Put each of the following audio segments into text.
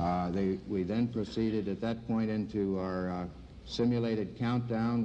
We then proceeded at that point into our simulated countdown.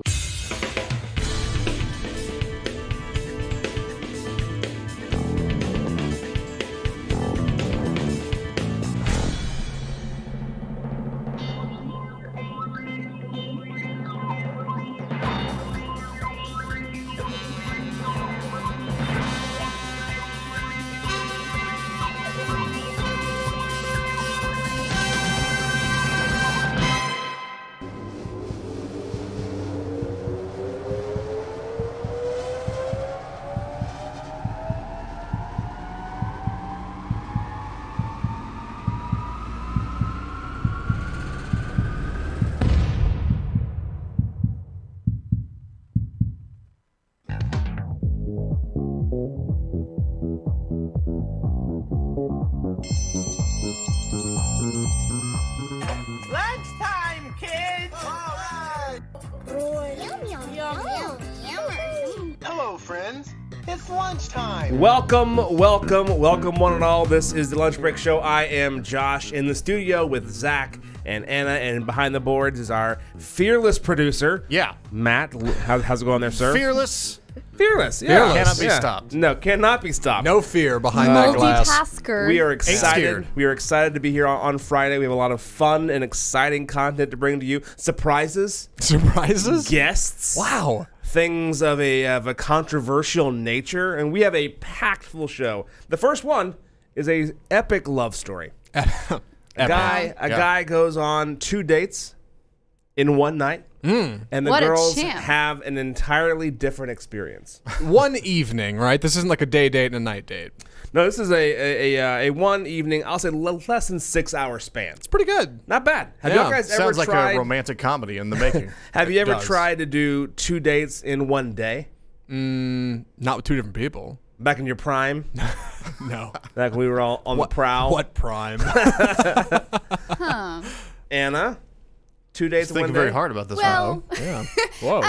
Lunchtime, kids! All right! Hello, friends. It's lunchtime. Welcome, one and all. This is the Lunch Break Show. I am Josh in the studio with Zach and Anna, and behind the boards is our fearless producer. Yeah. Matt, how's it going there, sir? Fearless. Fearless, yeah. Fearless. Cannot be stopped. No, cannot be stopped. No fear behind that glass. Multitasker. We are excited. Scared. We are excited to be here on Friday. We have a lot of fun and exciting content to bring to you. Surprises. Surprises? Guests. Wow. Things of a controversial nature, and we have a packed full show. The first one is a epic love story. A guy goes on 2 dates in one night, and the What a girls champ. have an entirely different experience. One evening, right? This isn't like a day date and a night date. No, this is a one evening, I'll say less than 6 hour span. It's pretty good. Not bad. Have Yeah. you guys ever Sounds like tried? a romantic comedy in the making. Have you ever does. tried to do 2 dates in one day? Not with two different people. Back in your prime, No. back when we were all on the prowl. What prime? Anna, 2 dates in one Thinking day. very hard about this Well, one. Yeah. Whoa.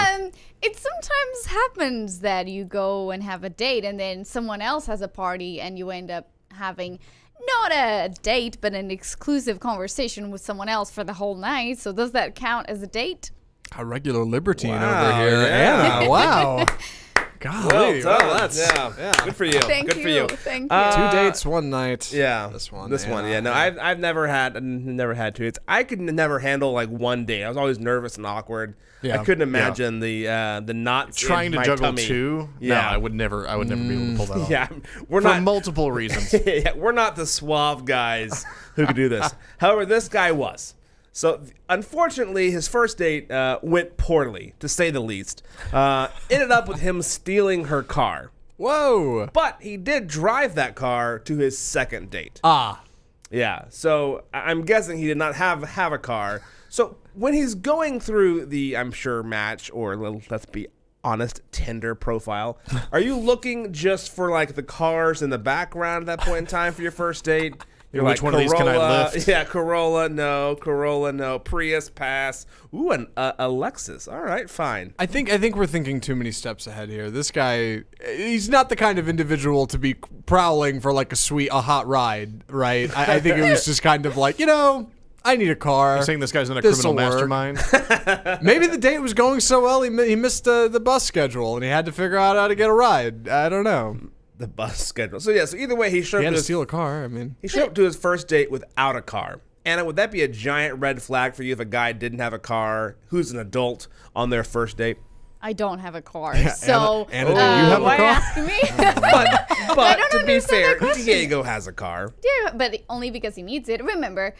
it sometimes happens that you go and have a date and then someone else has a party and you end up having not a date but an exclusive conversation with someone else for the whole night. So does that count as a date? A regular libertine Wow, over here. yeah. Anna, wow. Golly. Well done. wow, that's yeah. Good for you. Thank Good you. for you. Thank you. 2 dates, one night. Yeah. This one. This one. Anna. Yeah. No, I've never had 2 dates. I could never handle like one date. I was always nervous and awkward. Yeah. I couldn't imagine the knots Trying in to my juggle tummy. two? Yeah. No, I would never be able to pull that off. Yeah. We're For not multiple reasons. yeah, we're not the suave guys who could do this. However, this guy was. So, unfortunately, his first date went poorly, to say the least. Ended up with him stealing her car. Whoa. But he did drive that car to his second date. Ah. Yeah, so I'm guessing he did not have a car. So, when he's going through the, I'm sure, Match, or let's be honest, Tinder profile, are you looking just for, like, the cars in the background at that point in time for your first date? You're Which one of these can I Corolla, lift? Yeah, Corolla, no. Prius, pass. Ooh, a Lexus. All right, fine. I think we're thinking too many steps ahead here. This guy, he's not the kind of individual to be prowling for like a hot ride, right? I think it was just kind of like, I need a car. You're saying this guy's in a This'll criminal work. mastermind? Maybe the date was going so well he missed the bus schedule and he had to figure out how to get a ride. I don't know. The bus schedule. So, yeah, so either way, he showed He up had to to his steal a car. I mean, He showed up to his first date without a car. Anna, would that be a giant red flag for you if a guy didn't have a car, who's an adult, on their first date? I don't have a car, so Anna, do you have a why car? asking me? But don't to be understand fair, that question. Diego has a car. Yeah, but only because he needs it. Remember,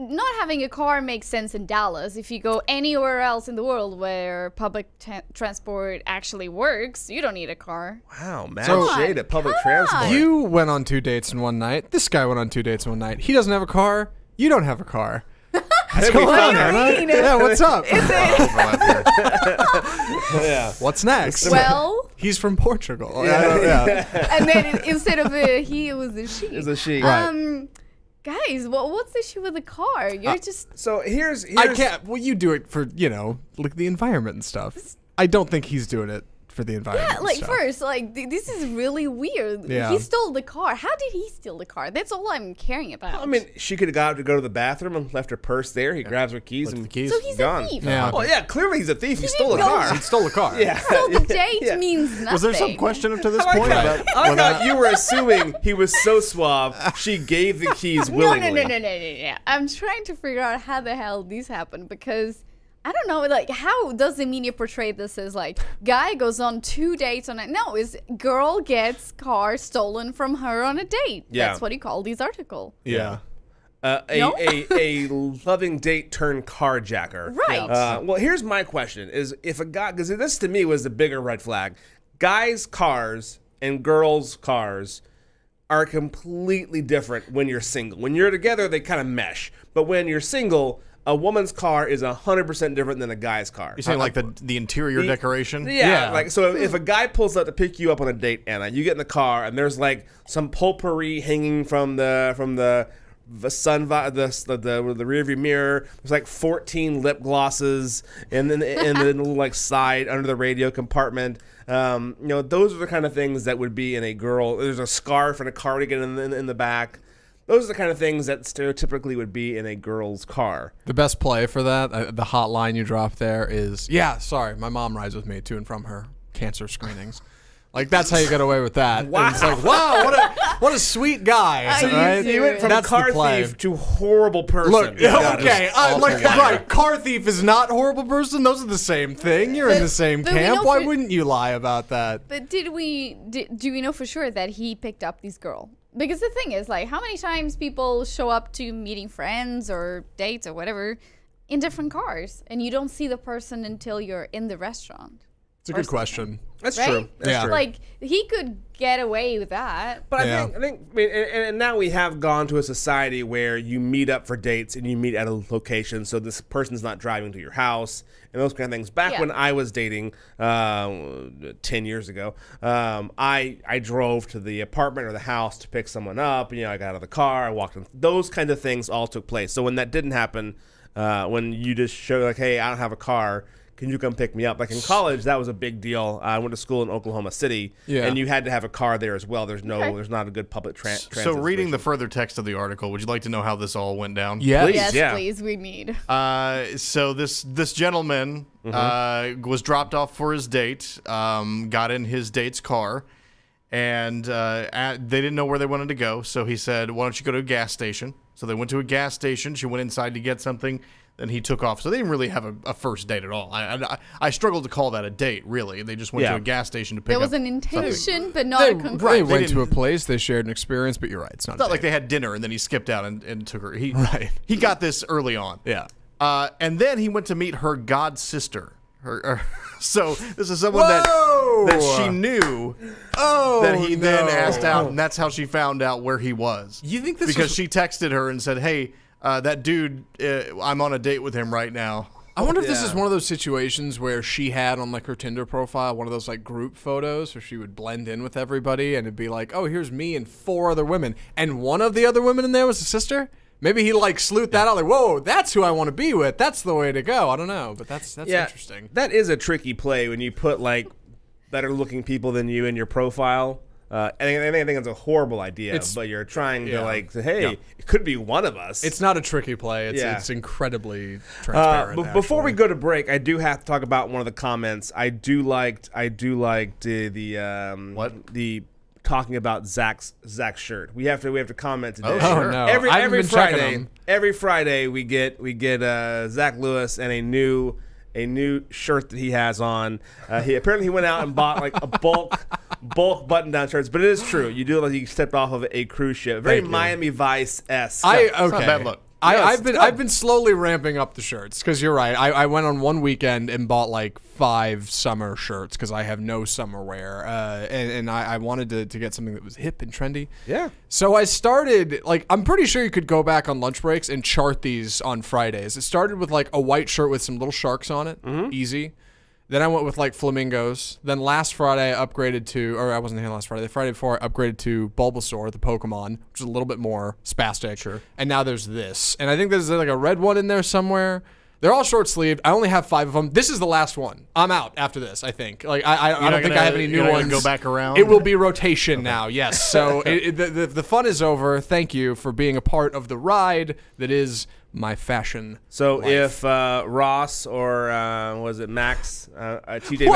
not having a car makes sense in Dallas. If you go anywhere else in the world where public transport actually works, you don't need a car. Wow, mad So- shade at public Come transport. on. you went on 2 dates in one night. This guy went on 2 dates in one night. He doesn't have a car. You don't have a car. What's going fun, on, Anna. Anna? Yeah, what's up? Yeah. What's next? Well, He's from Portugal. Yeah. and then instead of a he, it was a she. It's a she. Right. Guys, what's the issue with the car? You're just So here's I can't. Well, you do it for, like the environment and stuff. I don't think he's doing it for the environment. Yeah, like stuff. first, like this is really weird. Yeah. He stole the car. How did he steal the car? That's all I'm caring about. I mean, she could have got to go to the bathroom and left her purse there. He grabs her keys and the keys. so he's gone. a thief. Yeah. Oh yeah, clearly he's a thief. He stole a didn't go- car. He stole a car. Yeah. So the date Yeah. means nothing. Was there some question up to this I point? like about how, I like whether- how you were assuming he was so suave. She gave the keys No, willingly. no. I'm trying to figure out how the hell these happen because I don't know. Like, how does the media portray this as like guy goes on 2 dates on it? No, is girl gets car stolen from her on a date. Yeah. That's what he called these article. Yeah. A loving date turned carjacker. Right. Well, here's my question: is if a guy, because this to me was the bigger red flag, guys' cars and girls' cars are completely different when you're single. When you're together, they kind of mesh, but when you're single, a woman's car is 100% different than a guy's car. You're saying like the interior decoration? Yeah, like so if a guy pulls up to pick you up on a date, Anna, you get in the car and there's like some potpourri hanging from the the rear view mirror. There's like 14 lip glosses and then the little like side under the radio compartment. You know, those are the kind of things that would be in a girl. There's a scarf and a cardigan in the back. Those are the kind of things that stereotypically would be in a girl's car. The best play for that, the hot line you dropped there is, yeah, sorry, my mom rides with me to and from her cancer screenings. Like, that's how you get away with that. Wow. And it's like, wow, what a sweet guy. right? You went from That's the car play. thief to horrible person. Look, Yeah. okay, awful like, liar. right, car thief is not horrible person. Those are the same thing. You're in the same but we camp. know Why for- wouldn't you lie about that? But do we know for sure that he picked up this girl? Because the thing is, like, how many times people show up to meeting friends or dates or whatever in different cars, and you don't see the person until you're in the restaurant? It's a good question. That's Right? true. That's Yeah. true. Like, he could get away with that. But Yeah. I think, and now we have gone to a society where you meet up for dates and you meet at a location, so this person's not driving to your house and those kind of things. Back Yeah. when I was dating, 10 years ago, I drove to the apartment or the house to pick someone up. You know, I got out of the car, I walked in. Those kind of things all took place. So when that didn't happen, when you just show like, hey, I don't have a car. Can you come pick me up? Like in college, that was a big deal. I went to school in Oklahoma City, Yeah. and you had to have a car there as well. There's Okay. there's not a good public transit. So reading the situation. further text of the article, would you like to know how this all went down? Yeah. Please, Yes, yeah. please, we need. So this gentleman was dropped off for his date, got in his date's car, and they didn't know where they wanted to go. So he said, "Why don't you go to a gas station?" So they went to a gas station. She went inside to get something. Then he took off. So they didn't really have a first date at all. I struggled to call that a date, really. They just went Yeah. to a gas station to pick There up was an something. intention, but not They, a they conclusion. went to a didn't- place, they shared an experience, but you're right. It's not, It's not like they had dinner and then he skipped out and took her. Right. He got this early on. Yeah. And then he went to meet her god sister. So this is someone that she knew Oh, that he then no. asked out, and that's how she found out where he was. You think this because was- she texted her and said, "Hey, that dude, I'm on a date with him right now." I wonder if this is one of those situations where she had on like her Tinder profile one of those like group photos where she would blend in with everybody and it'd be like, oh, here's me and 4 other women, and one of the other women in there was a sister. Maybe he like sleuthed that out, like, whoa, that's who I want to be with. That's the way to go. I don't know, but that's interesting. That is a tricky play when you put like better looking people than you in your profile. I think it's a horrible idea, but you're trying to like say, hey, it could be one of us. It's not a tricky play. It's, Yeah. it's incredibly transparent. Before we actually. go to break, I do have to talk about one of the comments. I do like the talking about Zach's shirt. We have to comment today. Oh, sure. no. Every I haven't been checking Every them. Friday we get Zach Lewis and a new shirt that he has on. He apparently went out and bought like a bulk button-down shirts, but it is true. You do like you stepped off of a cruise ship. Very Thank you. Miami Vice-esque. It's not a bad look. I've been slowly ramping up the shirts because you're right. I went on one weekend and bought like 5 summer shirts because I have no summer wear, and I wanted to get something that was hip and trendy. Yeah. So I started like I'm pretty sure you could go back on lunch breaks and chart these on Fridays. It started with like a white shirt with some little sharks on it, easy. Then I went with like flamingos. Then last Friday I upgraded to, or I wasn't here last Friday. The Friday before I upgraded to Bulbasaur, the Pokemon, which is a little bit more spastic. Sure. And now there's this, and I think there's like a red one in there somewhere. They're all short sleeved. I only have 5 of them. This is the last one. I'm out after this, I think. Like I don't think I have any new ones. Go back around. It will be rotation now. Yes. So the fun is over. Thank you for being a part of the ride that is my fashion. So life. if Ross or was it Max, TJ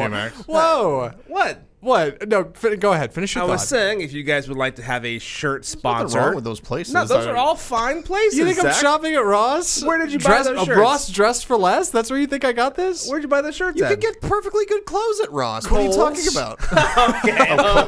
Maxx, Whoa. Whoa. what? What? No, go ahead. Finish your I thought. was saying, if you guys would like to have a shirt sponsor, What's wrong with those places? No, those are all fine places. You think I'm Zach. shopping at Ross? Where did you buy those shirts? Ross dressed for less? That's where you think I got this? Where'd you buy the shirts? You at? could get perfectly good clothes at Ross. What are you talking about?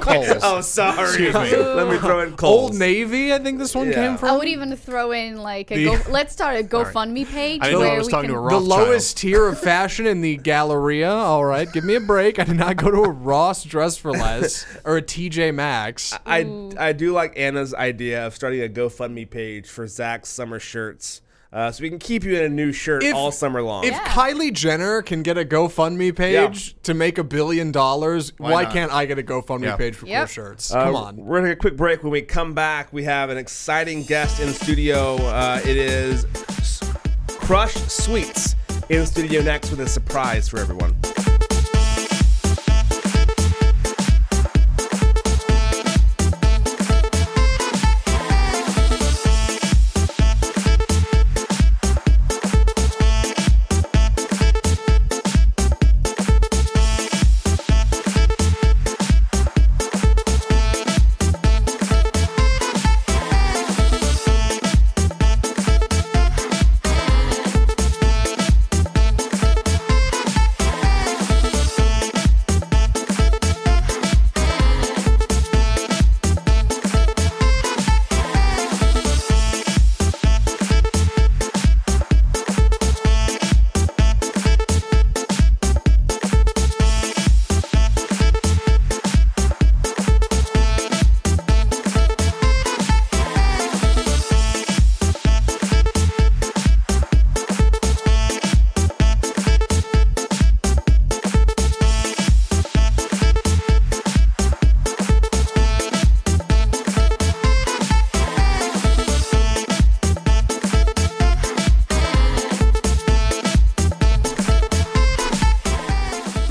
okay. Oh, sorry. Let me throw in Kohl's. Old Navy, I think this one came from. I would even throw in like let's start a GoFundMe page I didn't know I where was we talking can. to a The Rothschild. lowest tier of fashion in the Galleria. All right, give me a break. I did not go to a Ross dress for less or a TJ Maxx. I do like Anna's idea of starting a GoFundMe page for Zach's summer shirts, so we can keep you in a new shirt all summer long. If Kylie Jenner can get a GoFundMe page to make $1 billion, why not? can't I get a GoFundMe page for cool Yep. shirts? Come on. We're gonna take a quick break. When we come back, we have an exciting guest in studio. It is Crush Sweets in studio next with a surprise for everyone.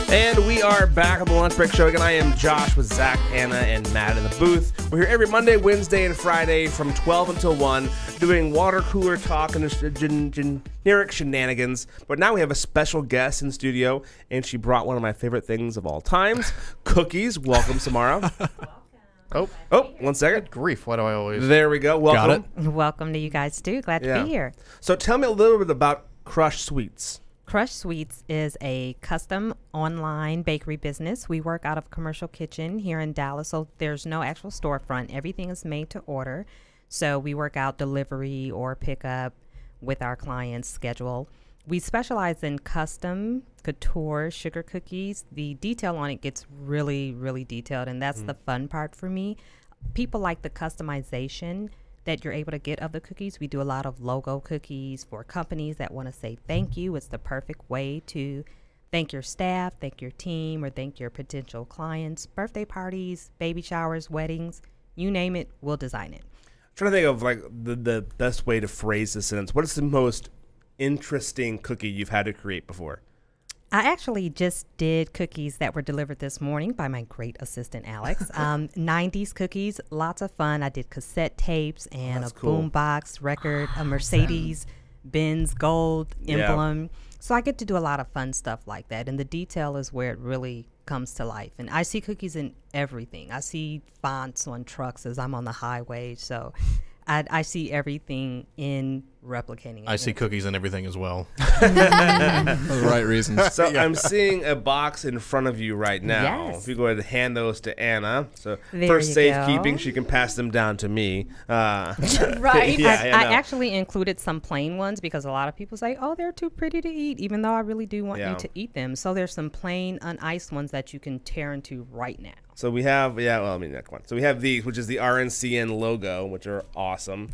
And we are back on the Lunch Break Show again. I am Josh with Zach, Anna, and Matt in the booth. We're here every Monday, Wednesday, and Friday from 12 until 1 doing water cooler talk and generic shenanigans. But now we have a special guest in studio, and she brought one of my favorite things of all times, cookies. Welcome, Samara. Oh, 1 second. Grief, why do I always... There we go. Welcome. Welcome to you guys too. Glad to be here. So tell me a little bit about Crush Sweets. Crush Sweets is a custom online bakery business. We work out of Commercial Kitchen here in Dallas, so there's no actual storefront. Everything is made to order. So we work out delivery or pickup with our clients' schedule. We specialize in custom couture sugar cookies. The detail on it gets really, really detailed, and that's the fun part for me. People like the customization that you're able to get of the cookies. We do a lot of logo cookies for companies that want to say thank you. It's the perfect way to thank your staff, thank your team, or thank your potential clients. Birthday parties, baby showers, weddings, you name it, we'll design it. I'm trying to think of like the best way to phrase this sentence. What is the most interesting cookie you've had to create before? I actually just did cookies that were delivered this morning by my great assistant, Alex. 90s cookies, lots of fun. I did cassette tapes and a boombox record, a Mercedes Benz gold emblem. So I get to do a lot of fun stuff like that. And the detail is where it really comes to life. And I see cookies in everything. I see fonts on trucks as I'm on the highway. So I see everything in replicating it. I see cookies and everything as well. For the right reasons. So I'm seeing a box in front of you right now. Yes. If you go ahead and hand those to Anna. So There for you safekeeping, go. she can pass them down to me. Right. Yeah, I know. actually included some plain ones because a lot of people say, oh, they're too pretty to eat, even though I really do want Yeah. you to eat them. So there's some plain uniced ones that you can tear into right now. So we have, come on. So we have these, which is the RNCN logo, which are awesome.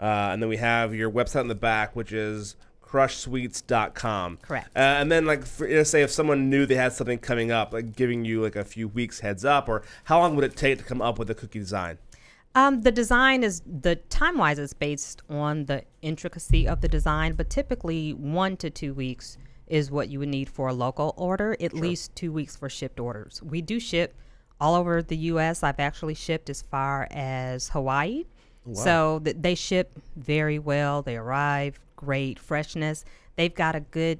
And then we have your website in the back, which is crushsweets.com. Correct. And then, like, say if someone knew they had something coming up, like giving you like a few weeks heads up, or how long would it take to come up with a cookie design? The design is time-wise is based on the intricacy of the design, but typically 1 to 2 weeks is what you would need for a local order, at least 2 weeks for shipped orders. We do ship all over the U.S. I've actually shipped as far as Hawaii. Wow. So they ship very well. They arrive, great freshness. They've got a good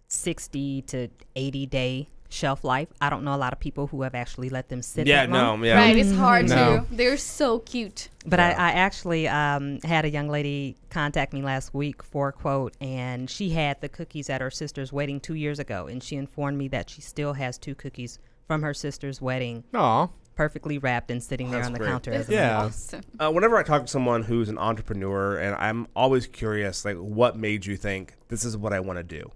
60 to 80 day shelf life. I don't know a lot of people who have actually let them sit that long. Right, it's hard to. They're so cute. But I actually had a young lady contact me last week for a quote, and she had the cookies at her sister's wedding 2 years ago, and she informed me that she still has 2 cookies from her sister's wedding. Aw. Perfectly wrapped and sitting there on the counter. This as a awesome. Whenever I talk to someone who's an entrepreneur, and I'm always curious, like, what made you think this is what I want to do?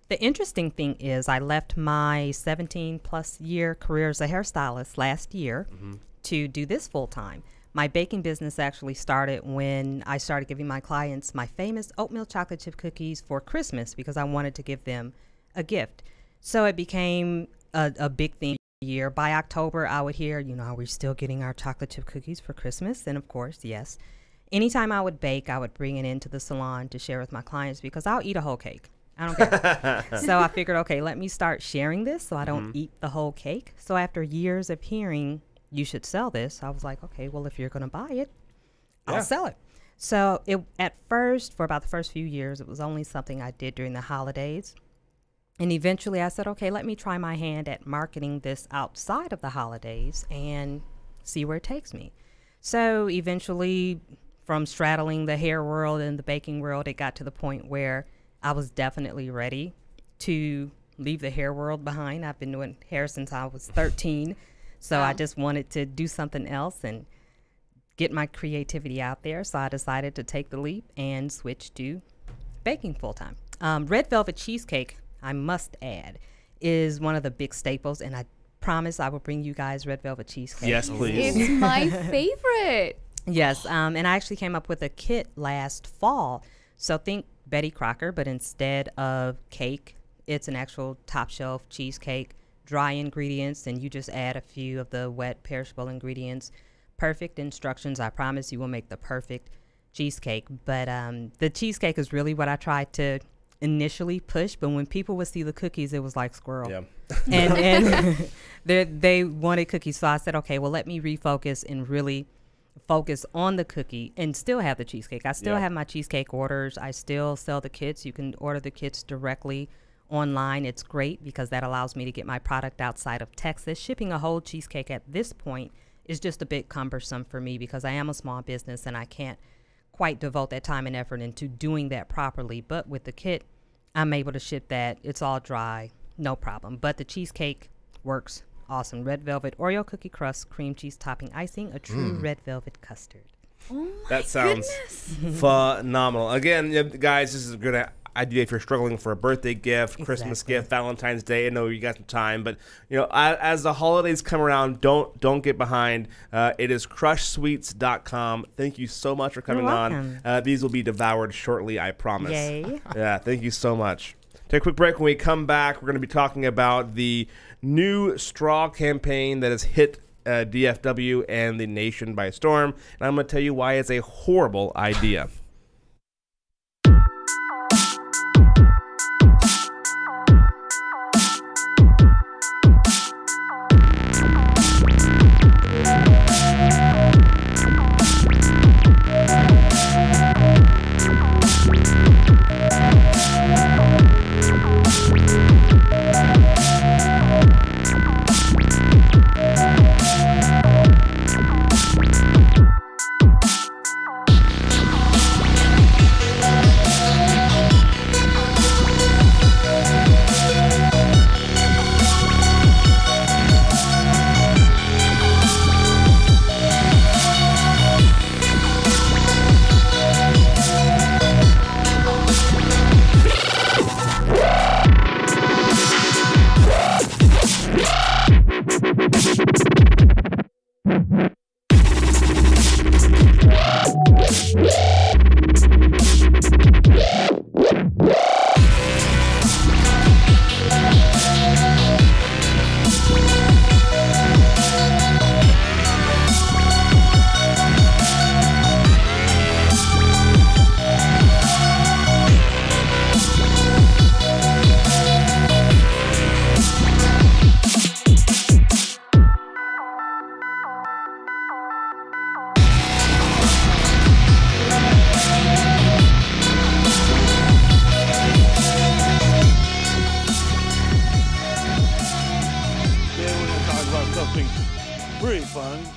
The interesting thing is I left my 17-plus year career as a hairstylist last year to do this full-time. My baking business actually started when I started giving my clients my famous oatmeal chocolate chip cookies for Christmas because I wanted to give them a gift. So it became a big thing. Year. By October, I would hear, are we still getting our chocolate chip cookies for Christmas? And of course, yes. Anytime I would bake, I would bring it into the salon to share with my clients because I'll eat a whole cake. I don't care. So I figured, okay, let me start sharing this so I don't eat the whole cake. So after years of hearing, you should sell this, I was like, okay, well, if you're going to buy it, I'll sell it. So at first, for about the first few years, it was only something I did during the holidays. And eventually I said, okay, let me try my hand at marketing this outside of the holidays and see where it takes me. So eventually, from straddling the hair world and the baking world, it got to the point where I was definitely ready to leave the hair world behind. I've been doing hair since I was 13. So I just wanted to do something else and get my creativity out there. So I decided to take the leap and switch to baking full time. Red velvet cheesecake, I must add, is one of the big staples, and I promise I will bring you guys red velvet cheesecake. Yes, please. It's my favorite. Yes, and I actually came up with a kit last fall. So think Betty Crocker, but instead of cake, it's an actual top shelf cheesecake, dry ingredients, and you just add a few of the wet perishable ingredients. Perfect instructions. I promise you will make the perfect cheesecake. But the cheesecake is really what I tried to initially push, but when people would see the cookies, it was like squirrel. Yeah. And they wanted cookies, so I said, okay, well, let me refocus and really focus on the cookie and still have the cheesecake. I still have my cheesecake orders. I still sell the kits. You can order the kits directly online. It's great because that allows me to get my product outside of Texas. Shipping a whole cheesecake at this point is just a bit cumbersome for me because I am a small business and I can't quite devote that time and effort into doing that properly. But with the kit, I'm able to ship that. It's all dry, no problem. But the cheesecake works awesome. Red velvet Oreo cookie crust, cream cheese topping icing, a true red velvet custard. Oh my That sounds phenomenal. Again, guys, this is a good idea if you're struggling for a birthday gift, Christmas gift, Valentine's Day. I know you got some time, but as the holidays come around, don't get behind. It is crushsweets.com. Thank you so much for coming on. These will be devoured shortly, I promise. Yay. Yeah, thank you so much. Take a quick break. When we come back, we're going to be talking about the new straw campaign that has hit DFW and the nation by storm, and I'm going to tell you why it's a horrible idea.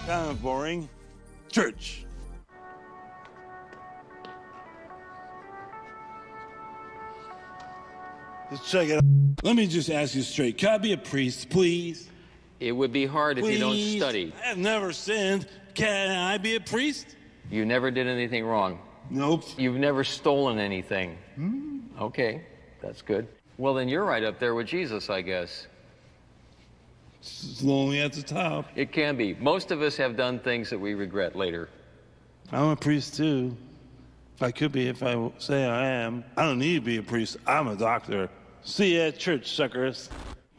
Kind of boring. Church. Let's check it out. Let me just ask you straight. Can I be a priest, please? It would be hard if you don't Please? study. I have never sinned. Can I be a priest? You never did anything wrong. Nope. You've never stolen anything. Okay, that's good. Well, then you're right up there with Jesus, I guess. It's lonely at the top. It can be. Most of us have done things that we regret later. I'm a priest too. If I could be, if I say I am. I don't need to be a priest. I'm a doctor. See you at church, suckers.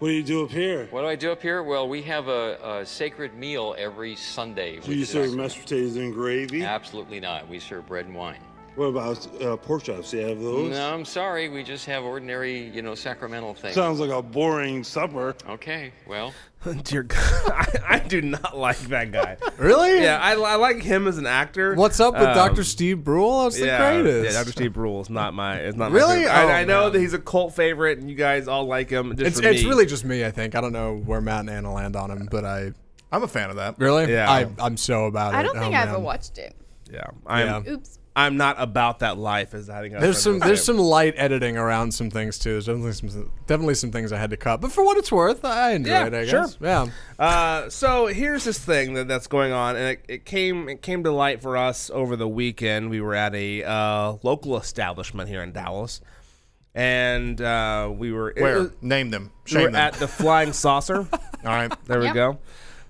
What do you do up here? What do I do up here? Well, we have a sacred meal every Sunday. Do you serve mashed potatoes and gravy? Absolutely not. We serve bread and wine. What about pork chops? Do you have those? No, I'm sorry. We just have ordinary, sacramental things. Sounds like a boring supper. Okay, well. Dear God, I do not like that guy. Really? Yeah, I like him as an actor. What's up with Dr. Steve Brule? That's the greatest. Yeah, Dr. Steve Brule is not my. It's not Really? My favorite. I know man. that he's a cult favorite, and you guys all like him. Just It's really just me, I think. I don't know where Matt and Anna land on him, but I'm a fan of that. Really? Yeah. I'm so about it. I don't think I ever man. watched it. Yeah, Oops. I'm not about that life. As I think There's some light editing around some things too. There's definitely some things I had to cut, but for what it's worth, I enjoy it. I guess. Sure. Yeah. So here's this thing that's going on, and it came to light for us over the weekend. We were at a local establishment here in Dallas, and we were Where? Name them. We Shame were them. at the Flying Saucer. All right. There we Yep. go.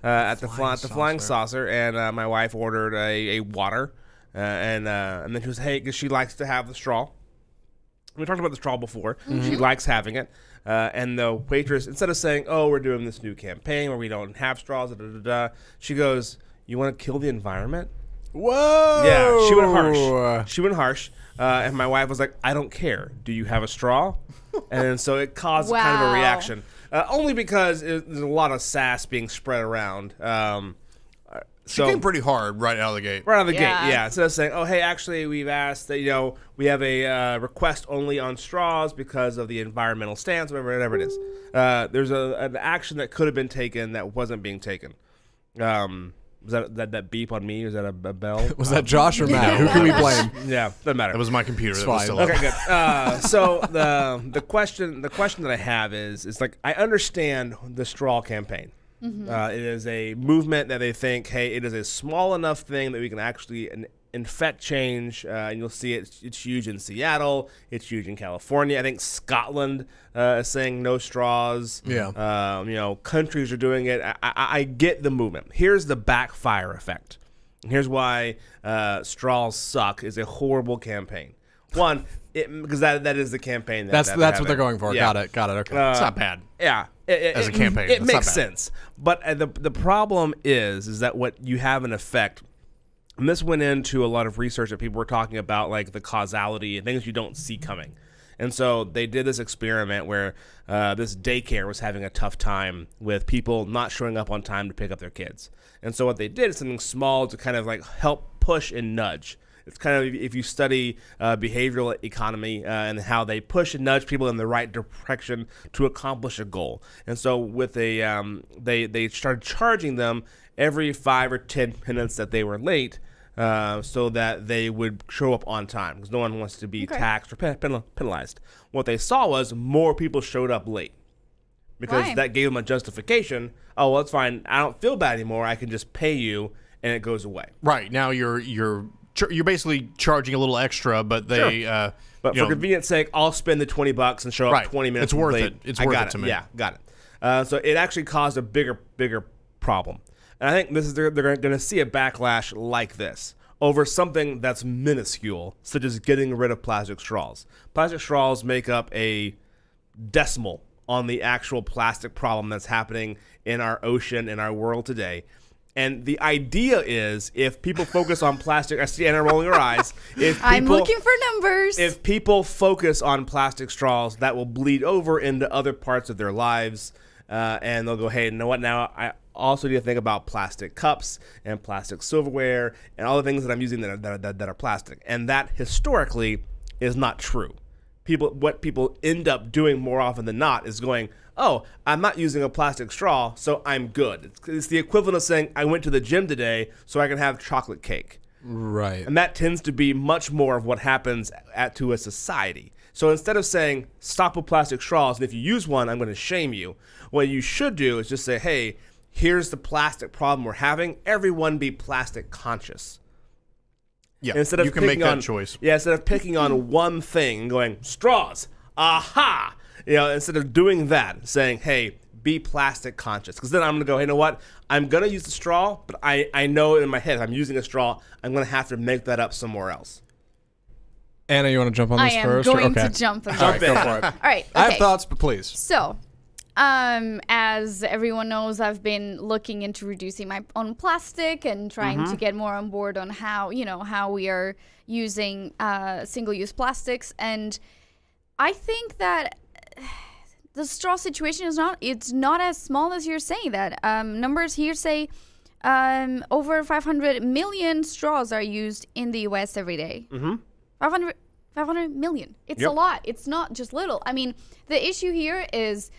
At the Flying Saucer, and my wife ordered a water, and then she was, hey, because she likes to have the straw. We talked about the straw before. She likes having it. And the waitress, instead of saying, oh, we're doing this new campaign where we don't have straws, she goes, you want to kill the environment? Whoa. Yeah, she went harsh. And my wife was like, I don't care. Do you have a straw? And so it caused kind of a Wow. reaction. Only because there's a lot of sass being spread around. She came pretty hard right out of the gate. Right out of the Yeah. gate, yeah. Instead of saying, oh, hey, actually, we've asked that, we have a request only on straws because of the environmental stance, whatever it is. There's an action that could have been taken that wasn't being taken. Was that beep on me? Is that a bell? Was that Josh or Matt? Who can we blame? Yeah, doesn't matter. It was my computer that fine. was still up. Okay, good. So the question that I have is like, I understand the straw campaign. It is a movement that they think, hey, it is a small enough thing that we can actually infect change. And you'll see it's huge in Seattle. It's huge in California. I think Scotland is saying no straws. Yeah. Countries are doing it. I get the movement. Here's the backfire effect. Here's why straws suck is a horrible campaign. One, because that is the campaign. That's what they're going for. Yeah. Got it. Okay. It's not bad. Yeah, As a campaign, it it's makes not bad. sense. But the problem is that what you have an effect, and this went into a lot of research that people were talking about, like the causality and things you don't see coming. And so they did this experiment where this daycare was having a tough time with people not showing up on time to pick up their kids. And so what they did is something small to kind of like help push and nudge. It's kind of, if you study behavioral economy and how they push and nudge people in the right direction to accomplish a goal. And so with they started charging them every 5 or 10 minutes that they were late, so that they would show up on time, because no one wants to be taxed or penalized. What they saw was more people showed up late, because Why? that gave them a justification. Oh, well, it's fine. I don't feel bad anymore. I can just pay you, and it goes away. Right. Now you're basically charging a little extra, but they But for convenience sake, I'll spend the $20 and show up Right. 20 minutes It's worth late. it. It's I worth got it to me. Yeah, got it. So it actually caused a bigger problem. And I think they're going to see a backlash like this over something that's minuscule, such as getting rid of plastic straws. Plastic straws make up a decimal on the actual plastic problem that's happening in our ocean, in our world today. And the idea is, if people focus on plastic, I see Anna rolling her eyes. If people, I'm looking for numbers. If people focus on plastic straws, that will bleed over into other parts of their lives, and they'll go, hey, you know what, now I also need to think about plastic cups and plastic silverware and all the things that I'm using that are plastic. And that historically is not true. what people end up doing more often than not is going, oh, I'm not using a plastic straw, so I'm good. It's the equivalent of saying, I went to the gym today so I can have chocolate cake. Right. And that tends to be much more of what happens to a society. So instead of saying, stop with plastic straws, and if you use one, I'm going to shame you, what you should do is just say, hey, here's the plastic problem we're having. Everyone be plastic conscious. Yeah, instead of you can make picking that on, choice. Yeah, instead of picking on one thing and going, straws, aha! Instead of doing that, saying, hey, be plastic conscious. Because then I'm going to go, hey, you know what? I'm going to use the straw, but I know in my head if I'm using a straw, I'm going to have to make that up somewhere else. Anna, you want to jump on this first? I am going to jump on this. All right, go for it. All right, okay. I have thoughts, but please. So, as everyone knows, I've been looking into reducing my own plastic and trying to get more on board on how we are using single-use plastics. And I think that the straw situation is not as small as you're saying that. Numbers here say over 500 million straws are used in the U.S. every day. 500 million. It's a lot. It's not just little. I mean, the issue here is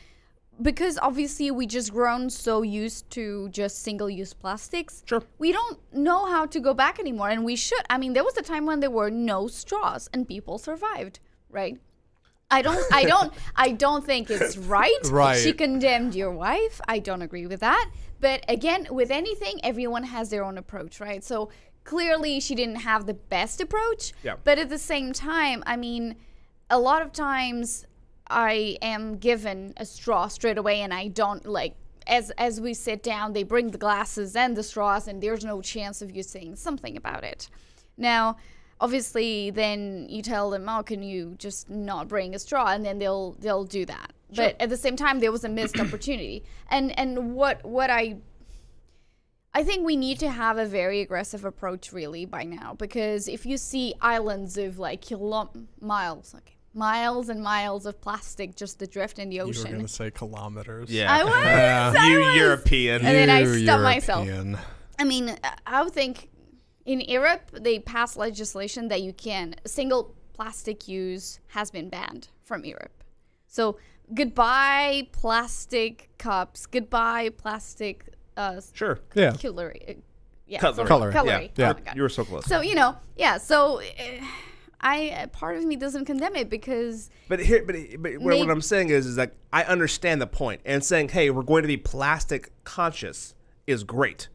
because obviously we just grown so used to just single-use plastics. Sure. We don't know how to go back anymore, and we should. I mean, there was a time when there were no straws and people survived, right? I don't think it's right. Right. She condemned your wife. I don't agree with that. But again, with anything, everyone has their own approach, right? So clearly she didn't have the best approach. Yeah. But at the same time, I mean, a lot of times I am given a straw straight away and I don't as we sit down, they bring the glasses and the straws and there's no chance of you saying something about it. Now, obviously, then you tell them, oh, can you just not bring a straw? And then they'll do that. Sure. But at the same time, there was a missed opportunity. And what I think we need to have a very aggressive approach really by now, because if you see islands of like miles and miles of plastic just adrift in the ocean. You were going to say kilometers. Yeah. I was. European. And then I You stumped myself. European. I mean, I would think in Europe, they passed legislation that single plastic use has been banned from Europe. So goodbye plastic cups, goddbye plastic Sure. Yeah. cutlery. Cutlery. Cutlery. Yeah. Oh my God. You were so close. So, part of me doesn't condemn it because But what I'm saying is like I understand the point, and saying, hey, we're going to be plastic conscious is great.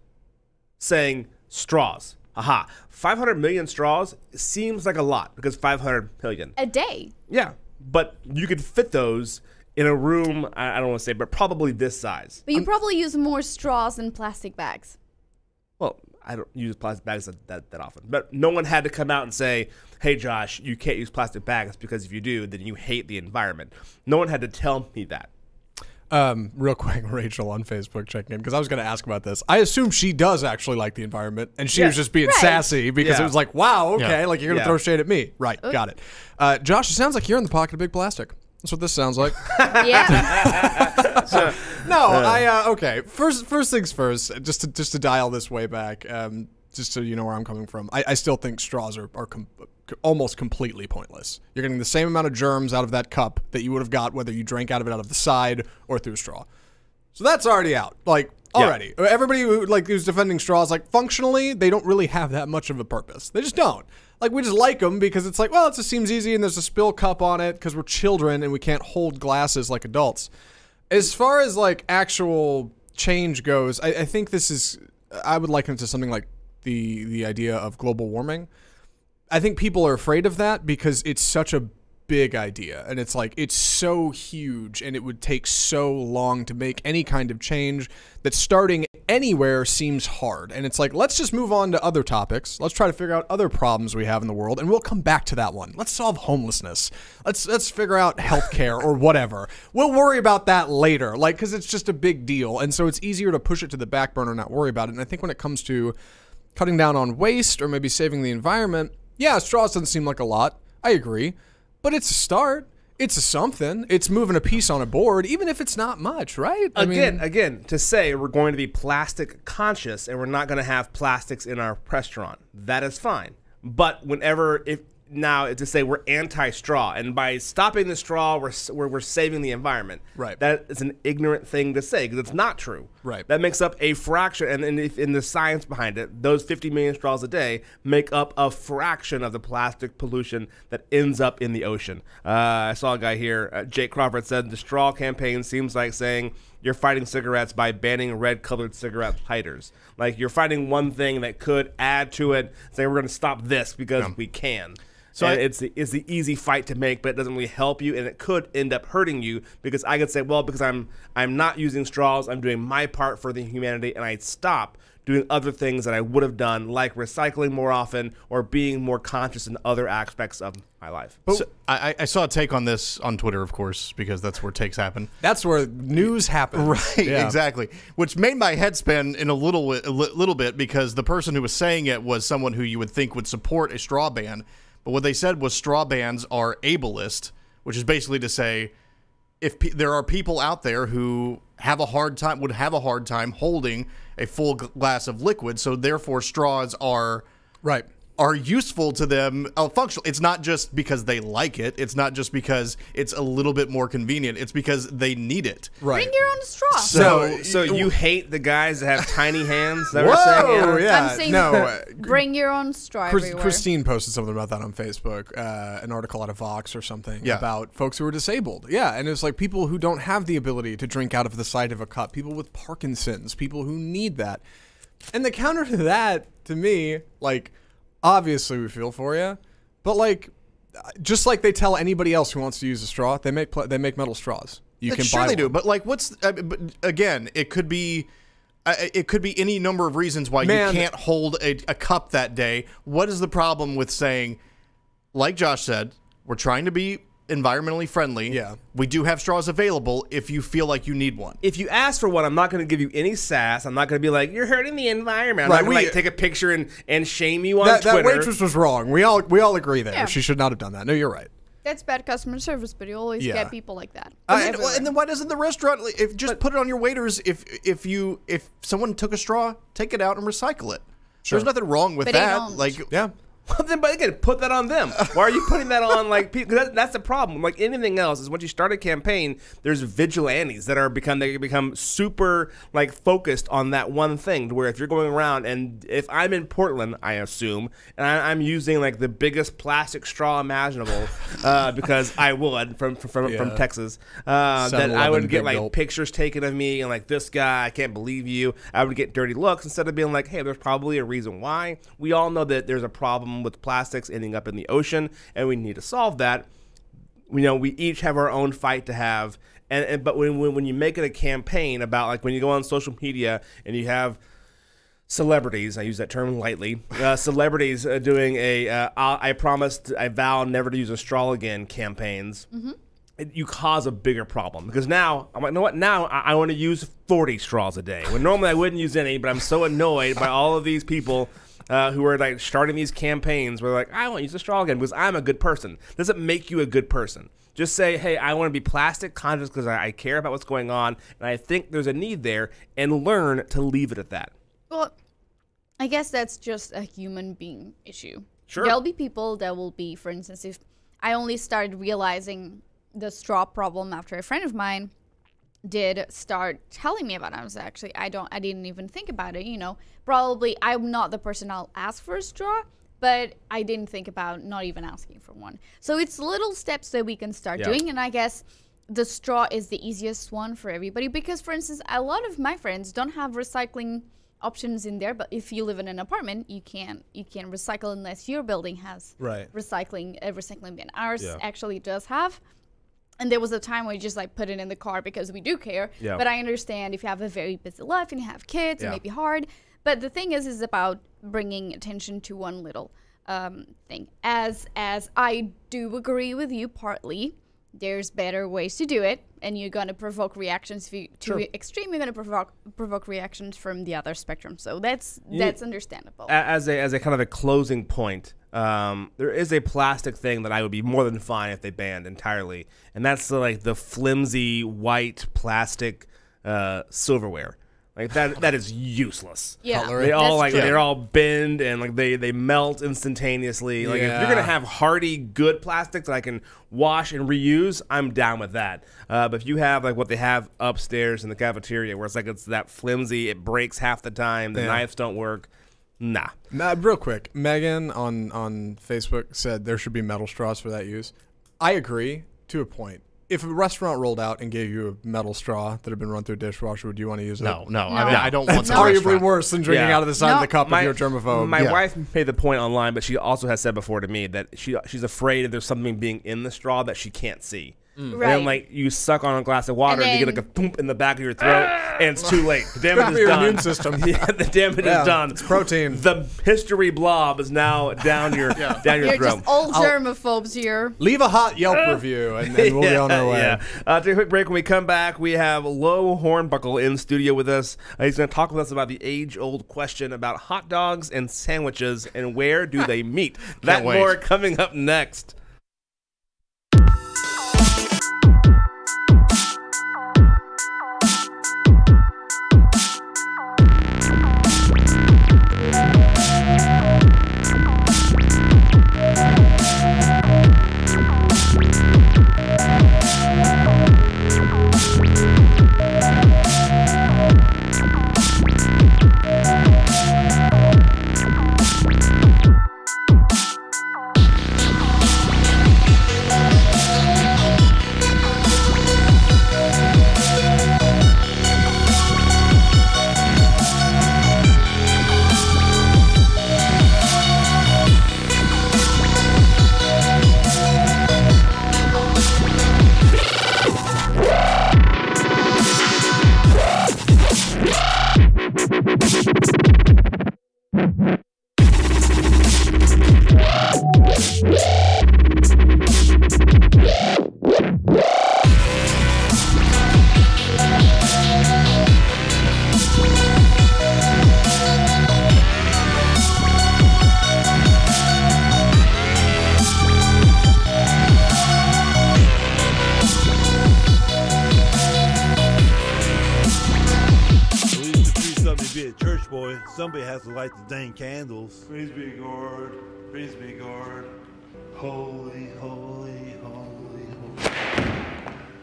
Saying straws. Aha. 500 million straws seems like a lot because 500 million. a day. Yeah. But you could fit those in a room, I don't want to say, but probably this size. But you probably use more straws than plastic bags. Well, I don't use plastic bags that often. But no one had to come out and say, hey, Josh, you can't use plastic bags because if you do, then you hate the environment. No one had to tell me that. Real quick, Rachel on Facebook checking in, because I was going to ask about this. I assume she does actually like the environment, and she was just being sassy because it was like, wow, okay, like you're going to throw shade at me. Right, got it. Josh, it sounds like you're in the pocket of big plastic. That's what this sounds like. Yeah. Okay. First things first, just to dial this way back, just so you know where I'm coming from. I still think straws are almost completely pointless. You're getting the same amount of germs out of that cup that you would have got whether you drank out of it out of the side or through a straw. So that's already out. Like, already. Yeah. Everybody who's defending straws, like, functionally, they don't really have that much of a purpose. They just don't. Like, we just like them because it's like, well, it just seems easy and there's a spill cup on it because we're children and we can't hold glasses like adults. As far as, like, actual change goes, I think I would liken it to something like the idea of global warming. I think people are afraid of that because it's such a big idea and it's like it's so huge and it would take so long to make any kind of change that starting anywhere seems hard. And it's like, let's just move on to other topics. Let's try to figure out other problems we have in the world and we'll come back to that one. Let's solve homelessness. Let's figure out healthcare or whatever. We'll worry about that later, like, because it's just a big deal. And so it's easier to push it to the back burner and not worry about it. And I think when it comes to cutting down on waste or maybe saving the environment, yeah, straws doesn't seem like a lot. I agree. But it's a start. It's something. It's moving a piece on a board, even if it's not much, right? Again, to say we're going to be plastic conscious and we're not going to have plastics in our restaurant, that is fine. But now to say we're anti-straw, and by stopping the straw, we're saving the environment. Right. That is an ignorant thing to say because it's not true. Right. That makes up a fraction, and in the science behind it, those 50 million straws a day make up a fraction of the plastic pollution that ends up in the ocean. I saw a guy here, Jake Crawford, said the straw campaign seems like saying you're fighting cigarettes by banning red-colored cigarette lighters. Like you're fighting one thing that could add to it, saying we're going to stop this because we can. So it's the easy fight to make, but it doesn't really help you, and it could end up hurting you because I could say, well, because I'm not using straws, I'm doing my part for the humanity, and I stop doing other things that I would have done, like recycling more often or being more conscious in other aspects of my life. So I saw a take on this on Twitter, of course, because that's where takes happen. That's where news happens. Right, exactly. Which made my head spin in a little bit because the person who was saying it was someone who you would think would support a straw ban. But what they said was straw bans are ableist, which is basically to say if there are people out there who would have a hard time holding a full glass of liquid, so therefore straws are useful to them, functional. It's not just because they like it. It's not just because it's a little bit more convenient. It's because they need it. Right. Bring your own straw. So you hate the guys that have tiny hands? That Whoa, yeah. I'm saying No, bring your own straw everywhere. Christine posted something about that on Facebook, an article out of Vox or something about folks who are disabled. Yeah, and it's like people who don't have the ability to drink out of the side of a cup, people with Parkinson's, people who need that. And the counter to that, to me, like, obviously we feel for you, but like, just like they tell anybody else who wants to use a straw, they make metal straws. You can sure buy they one. do, but like, but again, it could be any number of reasons why you can't hold a cup that day. What is the problem with saying, like Josh said, we're trying to be environmentally friendly. Yeah. We do have straws available if you feel like you need one. If you ask for one, I'm not going to give you any sass. I'm not going to be like, you're hurting the environment. I'm not going to take a picture and shame you on Twitter. That waitress was wrong. We all agree there. Yeah. She should not have done that. No, you're right. That's bad customer service, but you always get people like that. And then why doesn't the restaurant put it on your waiters? If someone took a straw, take it out and recycle it. Sure. There's nothing wrong with that. Well, then, but again, put that on them. Why are you putting that on like people? Because that's the problem. Like anything else, is once you start a campaign, there's vigilantes that become super like focused on that one thing. To where if you're going around, and if I'm in Portland, I assume, and I'm using like the biggest plastic straw imaginable, because I would from Texas, that I would get like pictures taken of me and like this guy, I can't believe you. I would get dirty looks instead of being like, hey, there's probably a reason why. We all know that there's a problem with plastics ending up in the ocean, and we need to solve that. We each have our own fight to have, but when you make it a campaign about, like, when you go on social media and you have celebrities, I use that term lightly, celebrities doing I vow never to use a straw again campaigns, you cause a bigger problem, because now I'm like, you know what? Now I want to use 40 straws a day when normally I wouldn't use any, but I'm so annoyed by all of these people who are like starting these campaigns where like, I won't use a straw again because I'm a good person. Doesn't make you a good person. Just say, hey, I want to be plastic conscious because I care about what's going on, and I think there's a need there, and learn to leave it at that. Well, I guess that's just a human being issue. Sure. There'll be people that will be, for instance, if I only started realizing the straw problem after a friend of mine did start telling me about it. I was actually, I didn't even think about it, Probably I'm not the person I'll ask for a straw, but I didn't think about not even asking for one. So it's little steps that we can start doing, and I guess the straw is the easiest one for everybody because, for instance, a lot of my friends don't have recycling options in there, but if you live in an apartment, you can't recycle unless your building has recycling bin. Ours actually does have. And there was a time where you just like put it in the car because we do care. Yeah. But I understand if you have a very busy life and you have kids, it may be hard. But the thing is about bringing attention to one little thing. As I do agree with you partly, there's better ways to do it, and you're going to provoke reactions. If you to extreme, you're going to provoke reactions from the other spectrum. So that's understandable. As a kind of a closing point, there is a plastic thing that I would be more than fine if they banned entirely, and that's like the flimsy white plastic silverware. Like that is useless. Yeah, Cutlery. They all that's like true. they're all bend and like they melt instantaneously. Like if Yeah. you're gonna have hardy, good plastic that I can wash and reuse, I'm down with that. But if you have like what they have upstairs in the cafeteria, where it's that flimsy, it breaks half the time, the Yeah. knives don't work. Nah. Real quick, Megan on Facebook said there should be metal straws for that use. I agree to a point. If a restaurant rolled out and gave you a metal straw that had been run through a dishwasher, would you want to use it? No. I mean, I don't want It's the arguably restaurant. worse than drinking Yeah. out of the side of No. the cup if you're a germaphobe. My Yeah. wife made the point online, but she also has said before to me that she's afraid if there's something being in the straw that she can't see. And then, Right. like, you suck on a glass of water and, you get then- like a thump in the back of your throat, and it's too late. The damage Good for is your done. immune system. Yeah, the damage Yeah, is done. it's protein. The history blob is now down your down your You're throat. just old germaphobes here. Leave a hot Yelp review, and we'll be on our way. Yeah. Take a quick break. When we come back, we have Lo Hornbuckle in studio with us. He's going to talk with us about the age-old question about hot dogs and sandwiches and where do they meet. That wait. more coming up next. We used to treat something to be a church boy. Somebody has to light the dang candles. Praise be God. Praise be God. Holy, holy, holy, holy.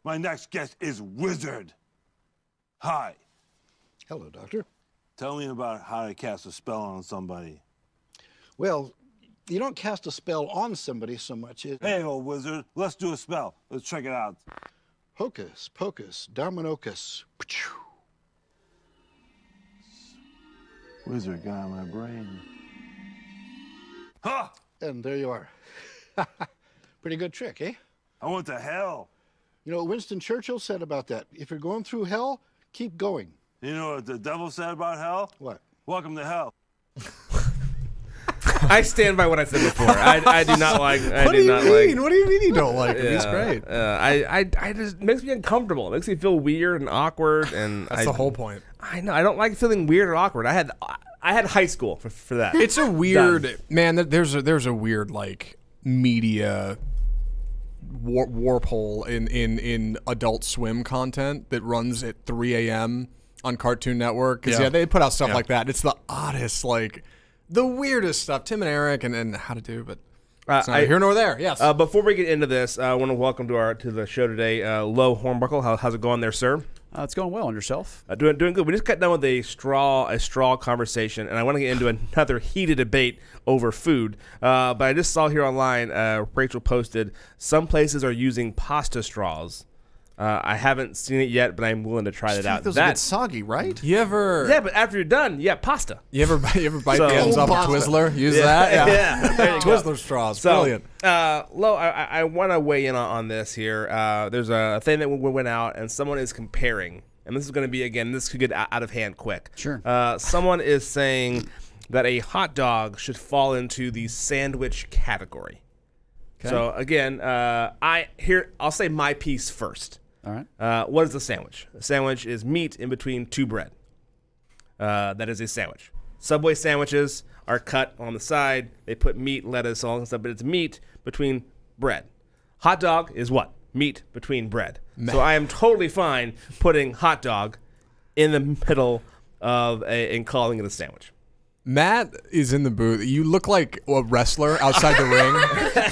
My next guest is Wizard. Hi. Hello, Doctor. Tell me about how to cast a spell on somebody. Well, you don't cast a spell on somebody so much as Hey, old wizard, let's do a spell. Let's check it out. hocus pocus dominocus. Wizard got my brain. Ha! And there you are. Pretty good trick, eh? I went to hell. You know what Winston Churchill said about that? If you're going through hell, keep going. You know what the devil said about hell? What? Welcome to hell. I stand by what I said before. I do not like. I What do you not mean? Like, What do you mean you don't like him? He's Yeah, great. I just it makes me uncomfortable. It makes me feel weird and awkward, and That's the whole point. I know I don't like feeling weird or awkward. I had high school for that. It's a weird man. There's a weird like media warp hole in Adult Swim content that runs at 3 a.m. on Cartoon Network. 'Cause, Yeah. they put out stuff like that. It's the oddest, like the weirdest stuff. Tim and Eric and How to Do, but it's neither here nor there. Yes. Before we get into this, I want to welcome to the show today, Lo Hornbuckle. How's it going there, sir? It's going well. On yourself? Doing good. We just got done with a straw conversation, and I want to get into another heated debate over food. But I just saw here online, Rachel posted, some places are using pasta straws. I haven't seen it yet, but I'm willing to try it out. Those get soggy, right? You ever? Yeah, but after you're done, pasta. You ever bite So- the ends off a Pasta. Twizzler? Use Yeah, that. yeah. There you go. Twizzler straws. So, Brilliant. Lo, I want to weigh in on this here. There's a thing that went out, and someone is comparing, and this is going to be, again, this could get out of hand quick. Sure. Someone is saying that a hot dog should fall into the sandwich category. Okay. So, again, I'll say my piece first. All right. What is a sandwich? A sandwich is meat in between two bread. That is a sandwich. Subway sandwiches are cut on the side. They put meat, lettuce, all that stuff, but it's meat between bread. Hot dog is what? Meat between bread. So I am totally fine putting hot dog in the middle of and calling it a sandwich. Matt is in the booth. You look like a wrestler outside the ring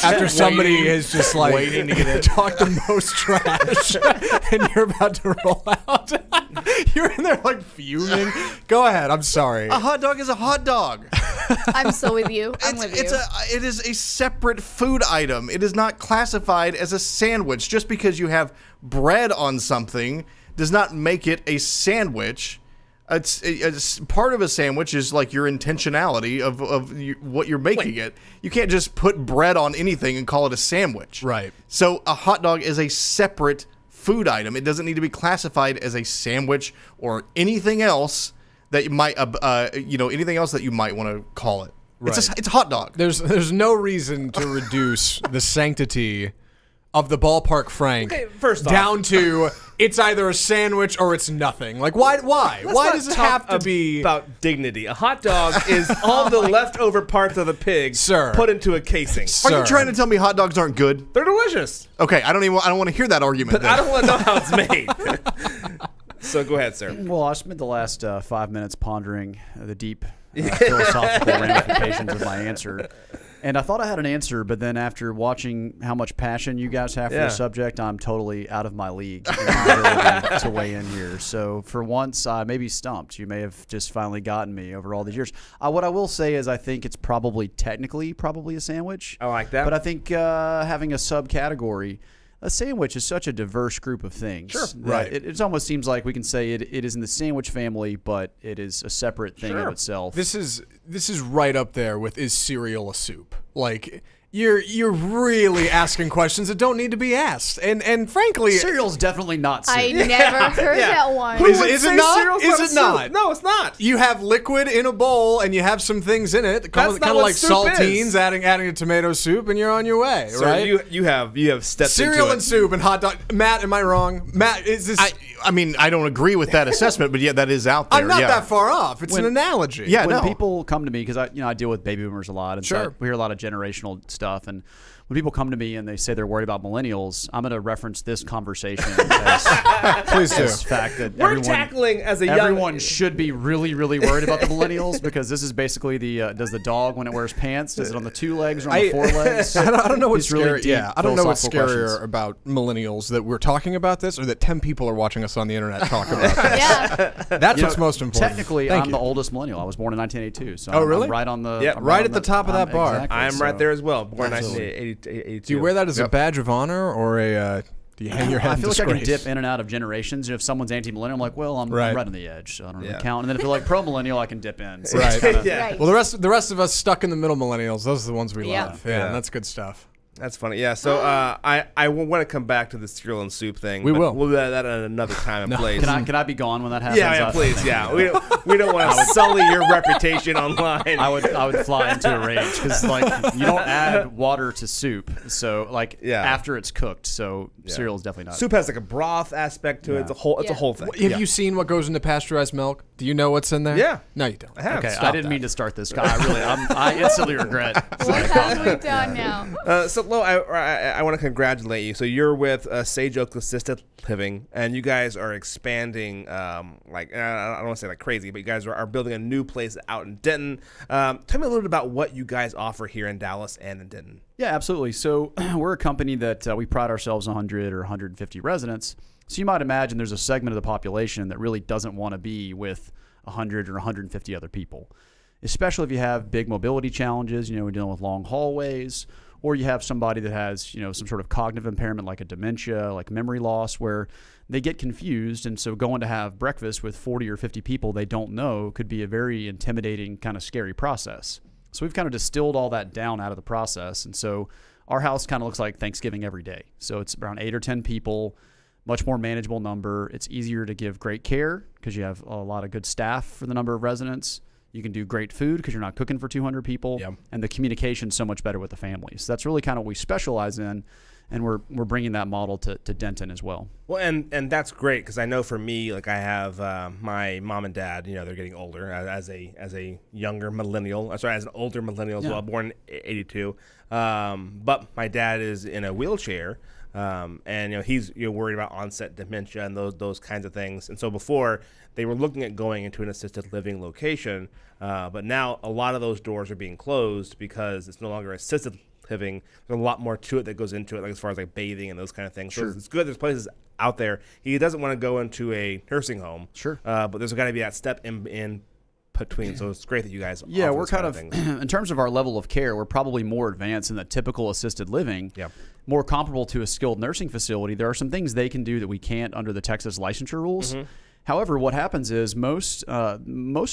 after somebody is just like waiting to get it. talk the most trash, and you're about to roll out. You're in there like fuming. Go ahead. I'm sorry. A hot dog is a hot dog. I'm so with you. I'm with you. It is a separate food item. It is not classified as a sandwich. Just because you have bread on something does not make it a sandwich. It's part of a sandwich is like your intentionality of what you're making it. You can't just put bread on anything and call it a sandwich. Right. So a hot dog is a separate food item. It doesn't need to be classified as a sandwich or anything else that you might, anything else that you might want to call it. Right. It's a hot dog. There's no reason to reduce the sanctity of the ballpark Frank first off, down to it's either a sandwich or it's nothing. Like why does it have to be about dignity? A hot dog is all the leftover parts of the pig put into a casing. Are you trying to tell me hot dogs aren't good? They're delicious. Okay, I don't want to hear that argument. But then. I don't want to know how it's made. So go ahead, sir. Well, I spent the last 5 minutes pondering the deep philosophical ramifications of my answer. And I thought I had an answer, but then after watching how much passion you guys have for the subject, I'm totally out of my league in my ability to weigh in here. So for once, I may be stumped. You may have just finally gotten me over all these years. What I will say is I think it's technically probably a sandwich. I like that. But I think having a subcategory, a sandwich is such a diverse group of things. Sure. Right. It almost seems like we can say it is in the sandwich family, but it is a separate thing of itself. This is right up there with is cereal a soup? Like you're really asking questions that don't need to be asked. And frankly, cereal's definitely not soup. I never heard that one. Is it not? Is it not? No, it's not. You have liquid in a bowl and you have some things in it, kind of like saltines, adding a tomato soup, and you're on your way, So right? you have stepped Cereal into and soup and hot dog. Matt, am I wrong? Matt, is this? I mean, I don't agree with that assessment, but yeah, that is out there. I'm not that far off. It's an analogy. Yeah, when people come to me, because I deal with baby boomers a lot, and so we hear a lot of generational stuff, and when people come to me and they say they're worried about millennials, I'm going to reference this conversation as fact that we're tackling as a everyone should be really, really worried about the millennials, because this is basically the does the dog when it wears pants, is it on the 2 legs or on the 4 legs? I don't know what's really scary. I don't know what's philosophical scarier questions. about millennials, that we're talking about this, or that 10 people are watching us on the internet talk about this. Yeah. That's what's most important. Technically, I'm the oldest millennial. I was born in 1982, so really? I'm right on the right at the top of that bar. Exactly, I'm right there as well. Born 1982. Do you wear that as a badge of honor, or do you hang your head I feel in like I can disgrace? dip in and out of generations. If someone's anti-millennial, I'm like, well, I'm right on the edge, so I don't really count. And then if they're like pro-millennial, I can dip in. So right. Right. Well, the rest of us stuck in the middle millennials, those are the ones we love. Yeah, that's good stuff. That's funny. Yeah. So I want to come back to the cereal and soup thing. We will. We'll do that at another time and place. Can I be gone when that happens? Yeah, please. Yeah. We don't want to sully your reputation online. I would fly into a rage, because like you don't add water to soup, so like after it's cooked. So cereal is definitely not. Soup has like a broth aspect to it. It's a whole thing. Have you seen what goes into pasteurized milk? Do you know what's in there? Yeah. No, you don't. I have. Okay, I didn't mean to start this. I instantly regret. What have we done now? So, Lo, I want to congratulate you. So you're with Sage Oak Assisted Living, and you guys are expanding, I don't want to say like crazy, but you guys are building a new place out in Denton. Tell me a little bit about what you guys offer here in Dallas and in Denton. Yeah, absolutely. So we're a company that we pride ourselves on 100 or 150 residents. So you might imagine there's a segment of the population that really doesn't want to be with 100 or 150 other people, especially if you have big mobility challenges. We're dealing with long hallways, or you have somebody that has, some sort of cognitive impairment like a dementia, like memory loss, where they get confused. And so going to have breakfast with 40 or 50 people they don't know could be a very intimidating, kind of scary process. So we've kind of distilled all that down out of the process. And so our house kind of looks like Thanksgiving every day. So it's around 8 or 10 people, much more manageable number. It's easier to give great care because you have a lot of good staff for the number of residents. You can do great food because you're not cooking for 200 people. Yep. And the communication's so much better with the families. So that's really kind of what we specialize in. and we're bringing that model to Denton as well. Well, and that's great because I know for me, like I have my mom and dad. You know, they're getting older as a younger millennial. Sorry, as an older millennial as well, born in '82. But my dad is in a wheelchair, and he's worried about onset dementia and those kinds of things. And so before they were looking at going into an assisted living location, but now a lot of those doors are being closed because it's no longer assisted living. There's a lot more to it that goes into it, like as far as like bathing and those kind of things. Sure. So it's good. There's places out there. He doesn't want to go into a nursing home. Sure. But there's got to be that step in between. So it's great that you guys. Yeah, offer we're this kind of things. in terms of our level of care, we're probably more advanced in the typical assisted living. Yeah. More comparable to a skilled nursing facility. There are some things they can do that we can't under the Texas licensure rules. Mm-hmm. However, what happens is most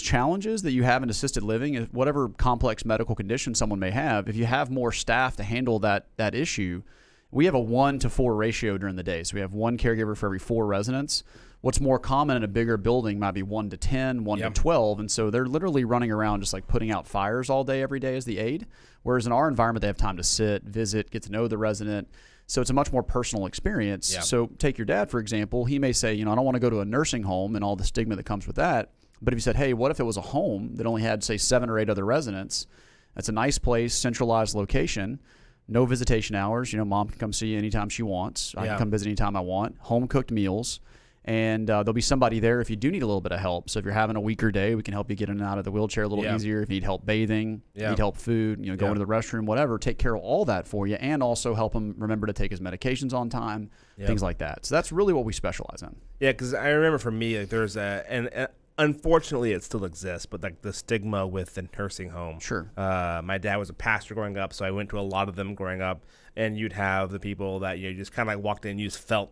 challenges that you have in assisted living, whatever complex medical condition someone may have, if you have more staff to handle that issue, we have a 1-to-4 ratio during the day. So we have one caregiver for every 4 residents. What's more common in a bigger building might be 1 to 10, 1 to 12. And so they're literally running around just like putting out fires all day, every day as the aide. Whereas in our environment, they have time to sit, visit, get to know the resident. So it's a much more personal experience. Yeah. So take your dad, for example. He may say, I don't want to go to a nursing home and all the stigma that comes with that. But if you said, hey, what if it was a home that only had, say, 7 or 8 other residents? That's a nice place, centralized location, no visitation hours. Mom can come see you anytime she wants. I can come visit anytime I want. Home-cooked meals. And there'll be somebody there if you do need a little bit of help. So if you're having a weaker day, we can help you get in and out of the wheelchair a little easier. If you need help bathing, need help food, going to the restroom, whatever, take care of all that for you, and also help him remember to take his medications on time, things like that. So that's really what we specialize in. Yeah, because I remember for me, like there's and unfortunately it still exists, but like the stigma with the nursing home. Sure. My dad was a pastor growing up, so I went to a lot of them growing up, and you'd have the people that you just kind of like walked in, you felt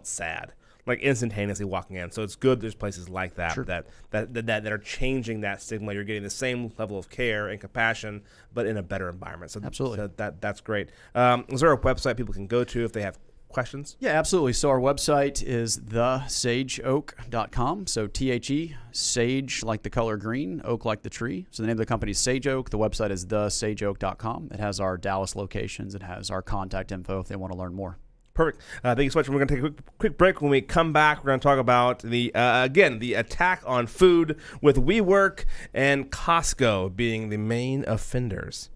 sad. Like instantaneously walking in. So it's good there's places like that that are changing that stigma. You're getting the same level of care and compassion, but in a better environment. So absolutely. So that's great. Is there a website people can go to if they have questions? Yeah, absolutely. So our website is thesageoak.com. So THE, sage like the color green, oak like the tree. So the name of the company is Sage Oak. The website is thesageoak.com. It has our Dallas locations. It has our contact info if they want to learn more. Perfect. Thank you so much. We're going to take a quick break. When we come back, we're going to talk about the attack on food with WeWork and Costco being the main offenders.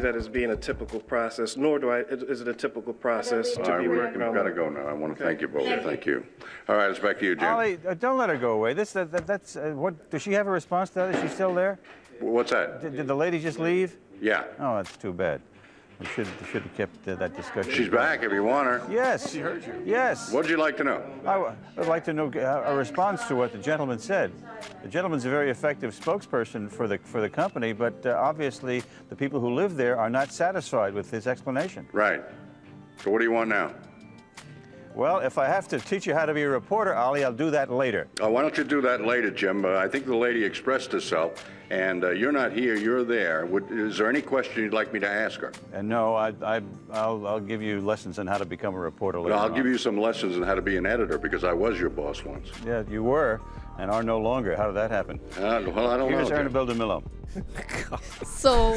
That as being a typical process, nor is it a typical process to be working on. We've got to go now. I want to thank you both. Thank you. All right, it's back to you, Jim. Ollie, don't let her go away. That's what. Does she have a response to that? Is she still there? What's that? Did the lady just leave? Yeah. Oh, that's too bad. We should have kept that discussion. She's back if you want her. Yes. She heard you. Yes. What'd you like to know? I would like to know a response to what the gentleman said. The gentleman's a very effective spokesperson for the company, but obviously the people who live there are not satisfied with his explanation. Right. So what do you want now? Well, if I have to teach you how to be a reporter, Ollie, I'll do that later. Oh, why don't you do that later, Jim? I think the lady expressed herself, and you're not here, you're there. Is there any question you'd like me to ask her? No, I'll give you lessons on how to become a reporter later. I'll give you some lessons on how to be an editor, because I was your boss once. Yeah, you were, and are no longer. How did that happen? Well, I don't know. Here's Aaron Miller. So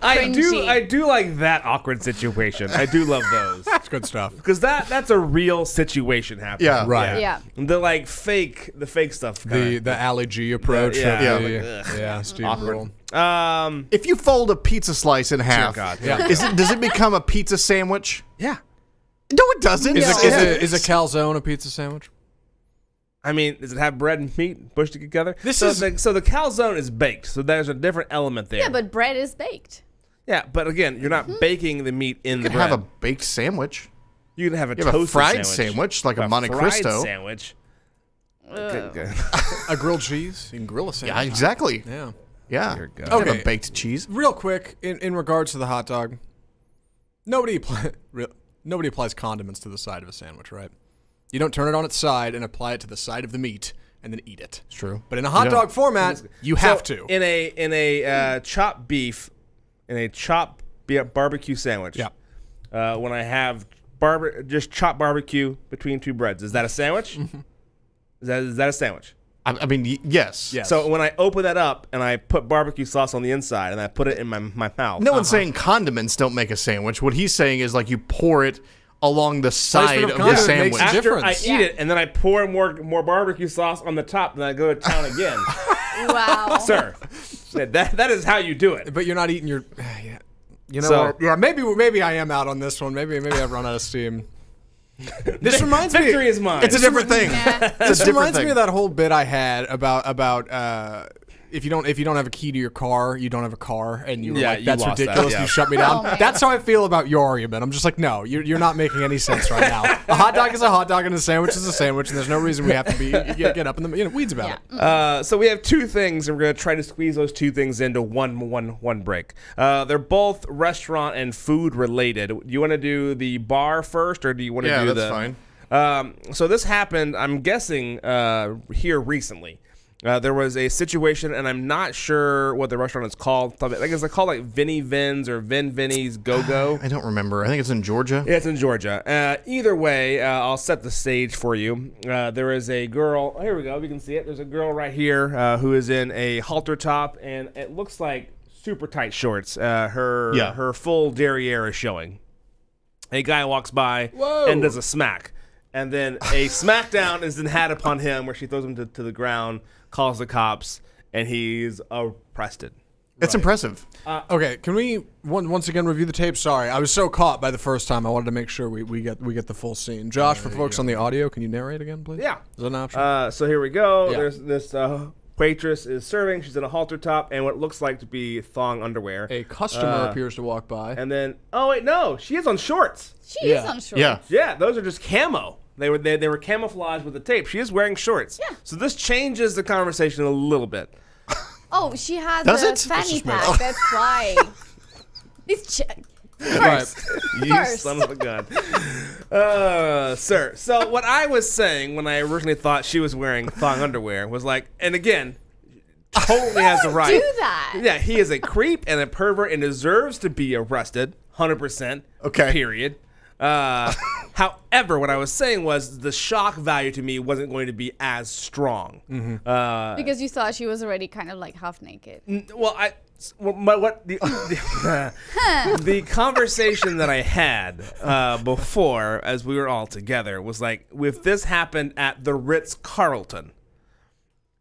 I do like that awkward situation. I do love those. It's good stuff. Because that's a real situation happening. Yeah. Right. Yeah. The like fake stuff. The Ali G approach. Yeah. of Yeah. the- Like, yeah, Steve awkward. Brule. If you fold a pizza slice in half, God. Yeah. does it become a pizza sandwich? Yeah. No, it doesn't. Is a calzone a pizza sandwich? I mean, does it have bread and meat pushed together? So the calzone is baked, so there's a different element there. Yeah, but bread is baked. Yeah, but again, you're not baking the meat in You the can bread. have a baked sandwich. You can have a You have a toasted fried sandwich, like a Monte fried Cristo. sandwich. Okay. A grilled cheese? You can grill a sandwich. Yeah, exactly. Yeah. Yeah. Dear God. You have Okay. a baked cheese. Real quick, in regards to the hot dog, nobody applies condiments to the side of a sandwich, right? You don't turn it on its side and apply it to the side of the meat and then eat it. It's true. But in a hot dog format, you have So, to. In a chopped beef, in a chopped barbecue sandwich. Yeah. When I have just chopped barbecue between two breads, is that a sandwich? Is that a sandwich? I mean, yes. Yes. So when I open that up and I put barbecue sauce on the inside and I put it in my mouth. No one's saying condiments don't make a sandwich. What he's saying is like you pour it along the side of the condiment sandwich. makes a After difference. I eat it and then I pour more barbecue sauce on the top and I go to town again. Wow. Sir, that is how you do it. But you're not eating your. Yeah. You know So- what? Yeah, maybe I am out on this one. Maybe I've run out of steam. This reminds me. Victory is mine. It's a different thing. This reminds me of that whole bit I had about if you don't have a key to your car, you don't have a car, and you were Yeah, like, you that's lost that, ridiculous. yeah. You shut me down. Oh, man. That's how I feel about your argument. I'm just like, no, you're not making any sense right now. A hot dog is a hot dog, and a sandwich is a sandwich, and there's no reason we have to get up in the weeds about it. So we have two things, and we're going to try to squeeze those two things into one break. They're both restaurant and food related. Do you want to do the bar first, or do you want to do that's the? fine. So this happened, I'm guessing, here recently. There was a situation, and I'm not sure what the restaurant is called. I think it's called like Vinny Vin's or Vin Vinny's Go Go. I don't remember. I think it's in Georgia. Yeah, it's in Georgia. Either way, I'll set the stage for you. There is a girl. Oh, here we go. You can see it. There's a girl right here who is in a halter top, and it looks like super tight shorts. Her full derriere is showing. A guy walks by and does a smack. And then a smackdown is then had upon him where she throws him to the ground, calls the cops, and he's arrested. It's impressive. Okay, can we once again review the tape? Sorry, I was so caught by the first time. I wanted to make sure we get the full scene. Josh, for folks on the audio, can you narrate again, please? Yeah. Is that an option? So here we go. Yeah. There's this waitress is serving. She's in a halter top and what looks like to be thong underwear. A customer appears to walk by. And then, oh wait, no, she is on shorts. She is on shorts. Yeah. Yeah, those are just camo. They were camouflaged with the tape. She is wearing shorts. Yeah. So this changes the conversation a little bit. Oh, she has Does a it? fanny pack. That's why. It's first. You First. son of a gun. Sir. So what I was saying when I originally thought she was wearing thong underwear was like, and again, totally has the right. Do that. Yeah, he is a creep and a pervert and deserves to be arrested, 100%. Okay. Period. However, what I was saying was the shock value to me wasn't going to be as strong. Because you thought she was already kind of like half naked. The conversation that I had before, as we were all together, was like, if this happened at the Ritz-Carlton,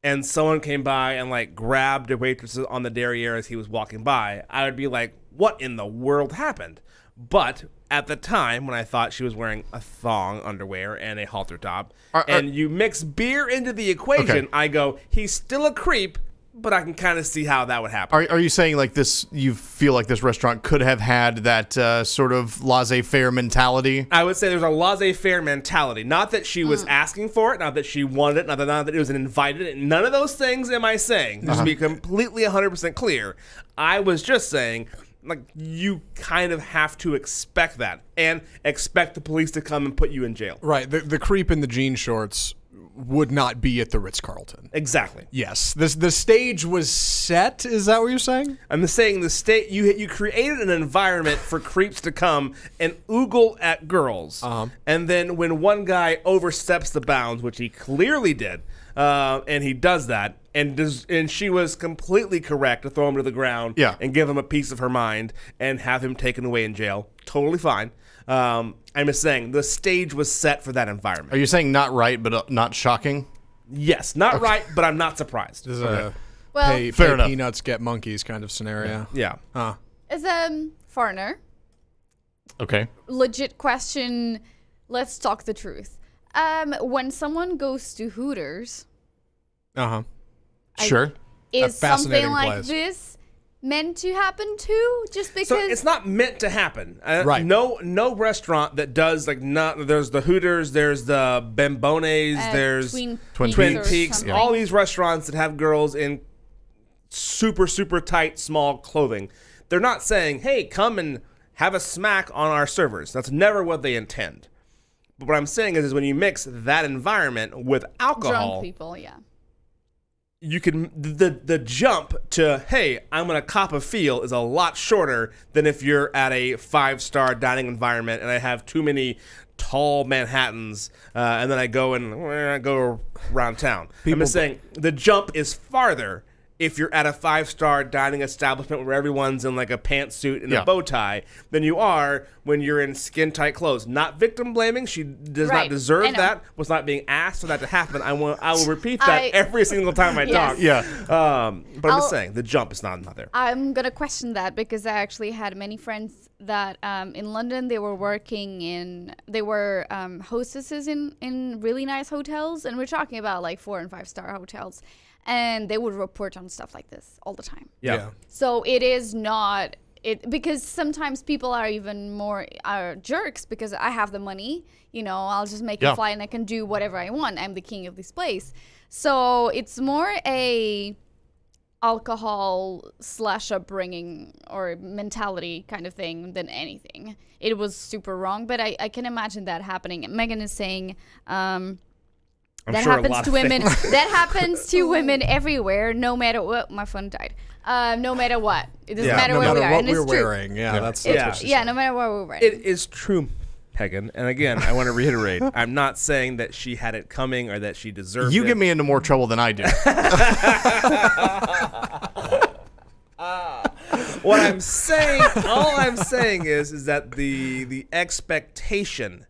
and someone came by and like grabbed a waitress on the derriere as he was walking by, I would be like, what in the world happened? But at the time, when I thought she was wearing a thong underwear and a halter top, and you mix beer into the equation, Okay. I go, he's still a creep, but I can kind of see how that would happen. Are you saying like this? You feel like this restaurant could have had that sort of laissez-faire mentality? I would say there's a laissez-faire mentality. Not that she was asking for it, not that she wanted it, not that it was an invited. None of those things am I saying. Just to be completely 100% clear. I was just saying, like, you kind of have to expect that and expect the police to come and put you in jail. Right. The creep in the jean shorts would not be at the Ritz-Carlton. Exactly. Yes. The stage was set. Is that what you're saying? I'm saying the state you created an environment for creeps to come and oogle at girls, and then when one guy oversteps the bounds, which he clearly did, and he does that, and she was completely correct to throw him to the ground, Yeah. and give him a piece of her mind and have him taken away in jail. totally fine. I'm just saying the stage was set for that environment. Are you saying not right, but not shocking? Yes, not right, but I'm not surprised. This is Well- pay Fair enough. peanuts, get monkeys kind of scenario. Yeah. Huh. As a foreigner, Okay. legit question. Let's talk the truth. When someone goes to Hooters, Uh-huh. Sure. is something fascinating like place. this meant to happen too? Just because So it's not meant to happen. Right. No restaurant that does like not. There's the Hooters. There's the Bambones. There's Twin Twin Peaks or Peaks. something. All these restaurants that have girls in super tight small clothing. They're not saying, "Hey, come and have a smack on our servers." That's never what they intend. But what I'm saying is when you mix that environment with alcohol, drunk people, yeah. you can the jump to, hey, I'm gonna cop a feel is a lot shorter than if you're at a 5-star dining environment and I have too many tall Manhattans and then I go around town. I'm just saying the jump is farther if you're at a 5-star dining establishment where everyone's in like a pantsuit and a bow tie than you are when you're in skin tight clothes. Not victim blaming. She does Right. not deserve I know. that. Was not being asked for that to happen. I will repeat that every single time I talk. Yes. But I'm just saying the jump is not there. I'm gonna question that because I actually had many friends that in London they were hostesses in really nice hotels, and we're talking about like 4- and 5-star hotels, and they would report on stuff like this all the time. Yeah. So it is not because sometimes people are even more jerks because I have the money, I'll just make a flight and I can do whatever I want. I'm the king of this place. So it's more a alcohol / upbringing or mentality kind of thing than anything. It was super wrong, but I can imagine that happening. Megan is saying that sure a happens lot to of women. things. That happens to women everywhere, no matter what. My phone died. No matter what, it doesn't matter no where matter we are, what and we're it's true. wearing. Yeah, that's It's- what she yeah, said. no matter what we're wearing. It is true, Megan. And again, I want to reiterate, I'm not saying that she had it coming or that she deserved it. You get me into more trouble than I do. What I'm saying, all I'm saying is that the expectation,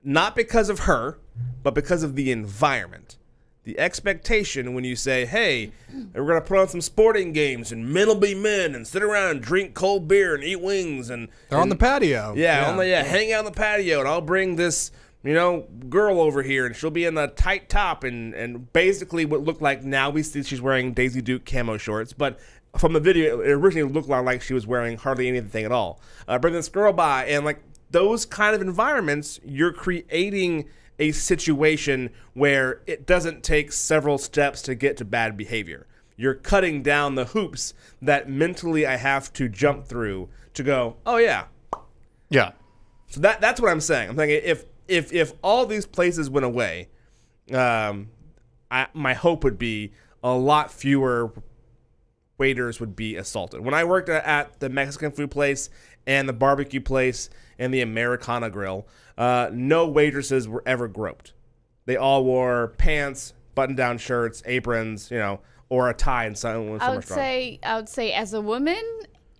not because of her, but because of the environment. The expectation when you say, hey, we're going to put on some sporting games and men will be men and sit around and drink cold beer and eat wings. And They're on the patio. Hang out on the patio and I'll bring this, girl over here and she'll be in a tight top and basically what looked like now we see she's wearing Daisy Duke camo shorts. But from the video, it originally looked like she was wearing hardly anything at all. Bring this girl by and like those kind of environments, you're creating a situation where it doesn't take several steps to get to bad behavior. You're cutting down the hoops that mentally I have to jump through to go, oh yeah. Yeah. So that's what I'm saying. I'm thinking if all these places went away, my hope would be a lot fewer waiters would be assaulted. When I worked at the Mexican food place and the barbecue place and the Americana Grill, no waitresses were ever groped. They all wore pants, button-down shirts, aprons, or a tie in some I would restaurant. say as a woman,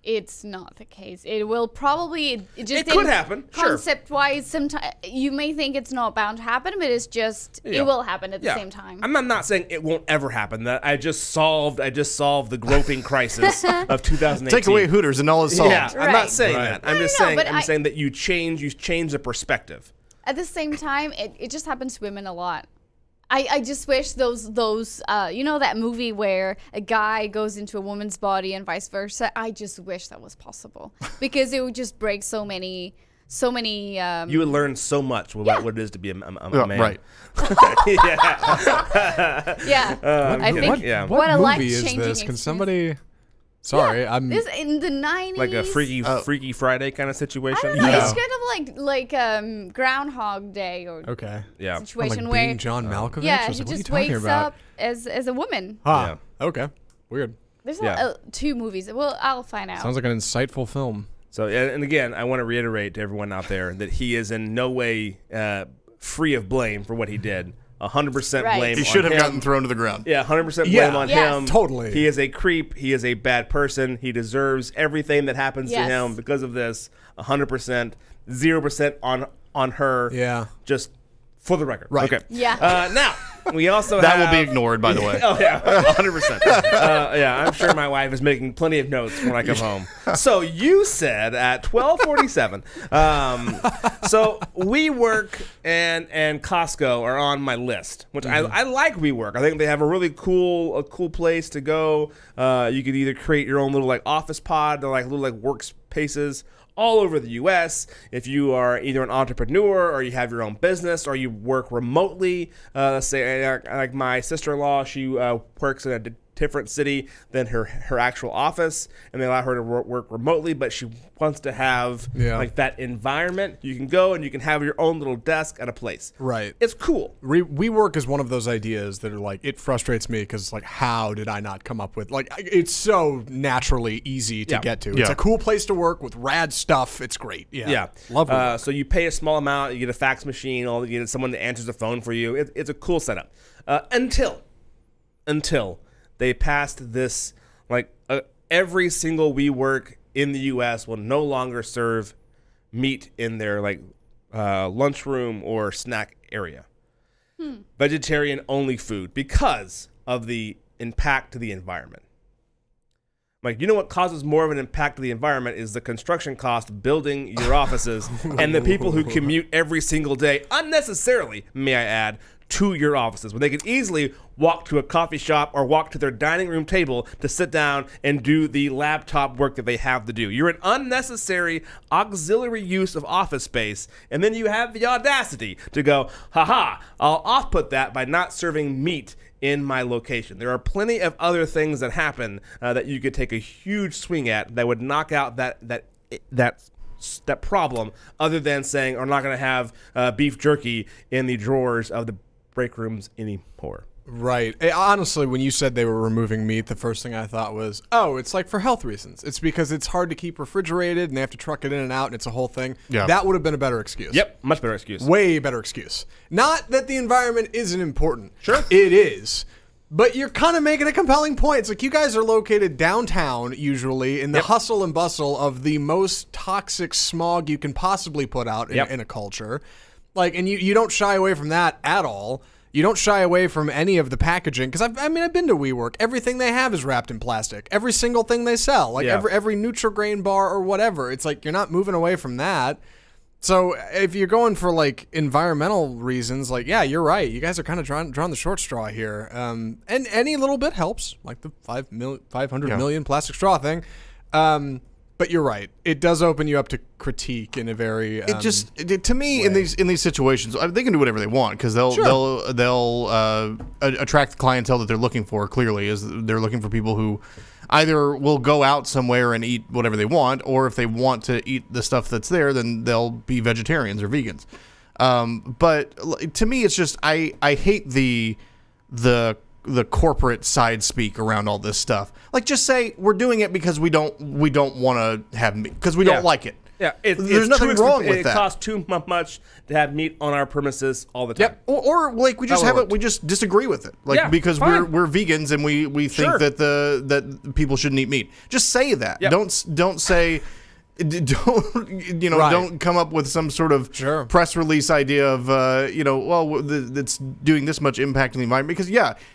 it's not the case. It will probably It could happen, sure. Concept-wise, sometimes you may think it's not bound to happen, but it's just it will happen at the same time. I'm not saying it won't ever happen. That I just solved the groping crisis of 2018. Take away Hooters and all is solved. Yeah, I'm not saying that. I'm just saying but I'm saying that you change the perspective. At the same time, it just happens to women a lot. I just wish those that movie where a guy goes into a woman's body and vice versa. I just wish that was possible because it would just break so many. You would learn so much about what it is to be a man. Right. I think What what a movie is life-changing this? Can experience. somebody? Sorry, I'm. This in the 90s. Like a Freaky Friday kind of situation. I don't know. It's kind of like Groundhog Day or Okay. Yeah. situation like where being John Malkovich. yeah, I was he like, what are you just talking wakes about? up as a woman. Ah, okay. Weird. There's Yeah. 2 movies. Well, I'll find out. Sounds like an insightful film. So, and again, I want to reiterate to everyone out there that he is in no way free of blame for what he did. 100% Right. blame. He should on have him. gotten thrown to the ground. Yeah, 100% blame Yeah. on Yes. him. Totally. He is a creep. He is a bad person. He deserves everything that happens to Yes. him because of this. 100%, 0% on her. Yeah. Just for the record. Right. Okay. Yeah. Now we also That have, will be ignored, by the way. Oh yeah, 100%. Yeah, I'm sure my wife is making plenty of notes when I come home. So you said at 12:47. So WeWork and Costco are on my list, which I like WeWork. I think they have a really cool place to go. You could either create your own little like office pod, they're like little like workspaces all over the U.S. If you are either an entrepreneur or you have your own business or you work remotely, let's say like my sister-in-law, she works in a different city than her actual office, and they allow her to work remotely, but she wants to have like that environment. You can go and you can have your own little desk at a place. Right. It's cool. WeWork is one of those ideas that are like, it frustrates me because like, how did I not come up with, like, it's so naturally easy to get to. It's a cool place to work with rad stuff. It's great. Yeah. Love WeWork. So you pay a small amount, you get a fax machine, you get someone that answers the phone for you. It's a cool setup. Until they passed this, like every single WeWork in the U.S. will no longer serve meat in their like lunchroom or snack area. Vegetarian only food because of the impact to the environment. Like, you know what causes more of an impact to the environment is the construction cost of building your offices and the people who commute every single day, unnecessarily, may I add, to your offices, when they could easily walk to a coffee shop or walk to their dining room table to sit down and do the laptop work that they have to do. You're an unnecessary auxiliary use of office space, and then you have the audacity to go, haha, I'll off-put that by not serving meat in my location. There are plenty of other things that happen that you could take a huge swing at that would knock out that problem, other than saying, we're not going to have beef jerky in the drawers of the break rooms anymore. Right. Honestly, when you said they were removing meat, the first thing I thought was, oh, it's like for health reasons. It's because it's hard to keep refrigerated and they have to truck it in and out and it's a whole thing. Yeah. That would have been a better excuse. Yep, much better excuse. Way better excuse. Not that the environment isn't important. Sure. It is. But you're kind of making a compelling point. It's like you guys are located downtown, usually, in the hustle and bustle of the most toxic smog you can possibly put out in a culture. Like, and you don't shy away from that at all. You don't shy away from any of the packaging. Because, I've been to WeWork. Everything they have is wrapped in plastic. Every single thing they sell. Like, every Nutri-Grain bar or whatever. It's like, you're not moving away from that. So if you're going for like environmental reasons, like, yeah, you're right. You guys are kind of drawing the short straw here. And any little bit helps, like the 500 million plastic straw thing. But you're right. It does open you up to critique in a very to me way. in these situations, they can do whatever they want because they'll attract the clientele that they're looking for. Clearly, is they're looking for people who either will go out somewhere and eat whatever they want, or if they want to eat the stuff that's there, then they'll be vegetarians or vegans. But to me, it's just I hate the corporate side speak around all this stuff. Like, just say we're doing it because we don't want to have meat because we don't like it. Yeah, there's nothing wrong with that. It costs too much to have meat on our premises all the time. Yep. Or like we just have it. We just disagree with it. Like because fine. we're vegans and we think that that people shouldn't eat meat. Just say that. Yep. Don't say. Don't come up with some sort of press release idea of that's doing this much impact on the environment, because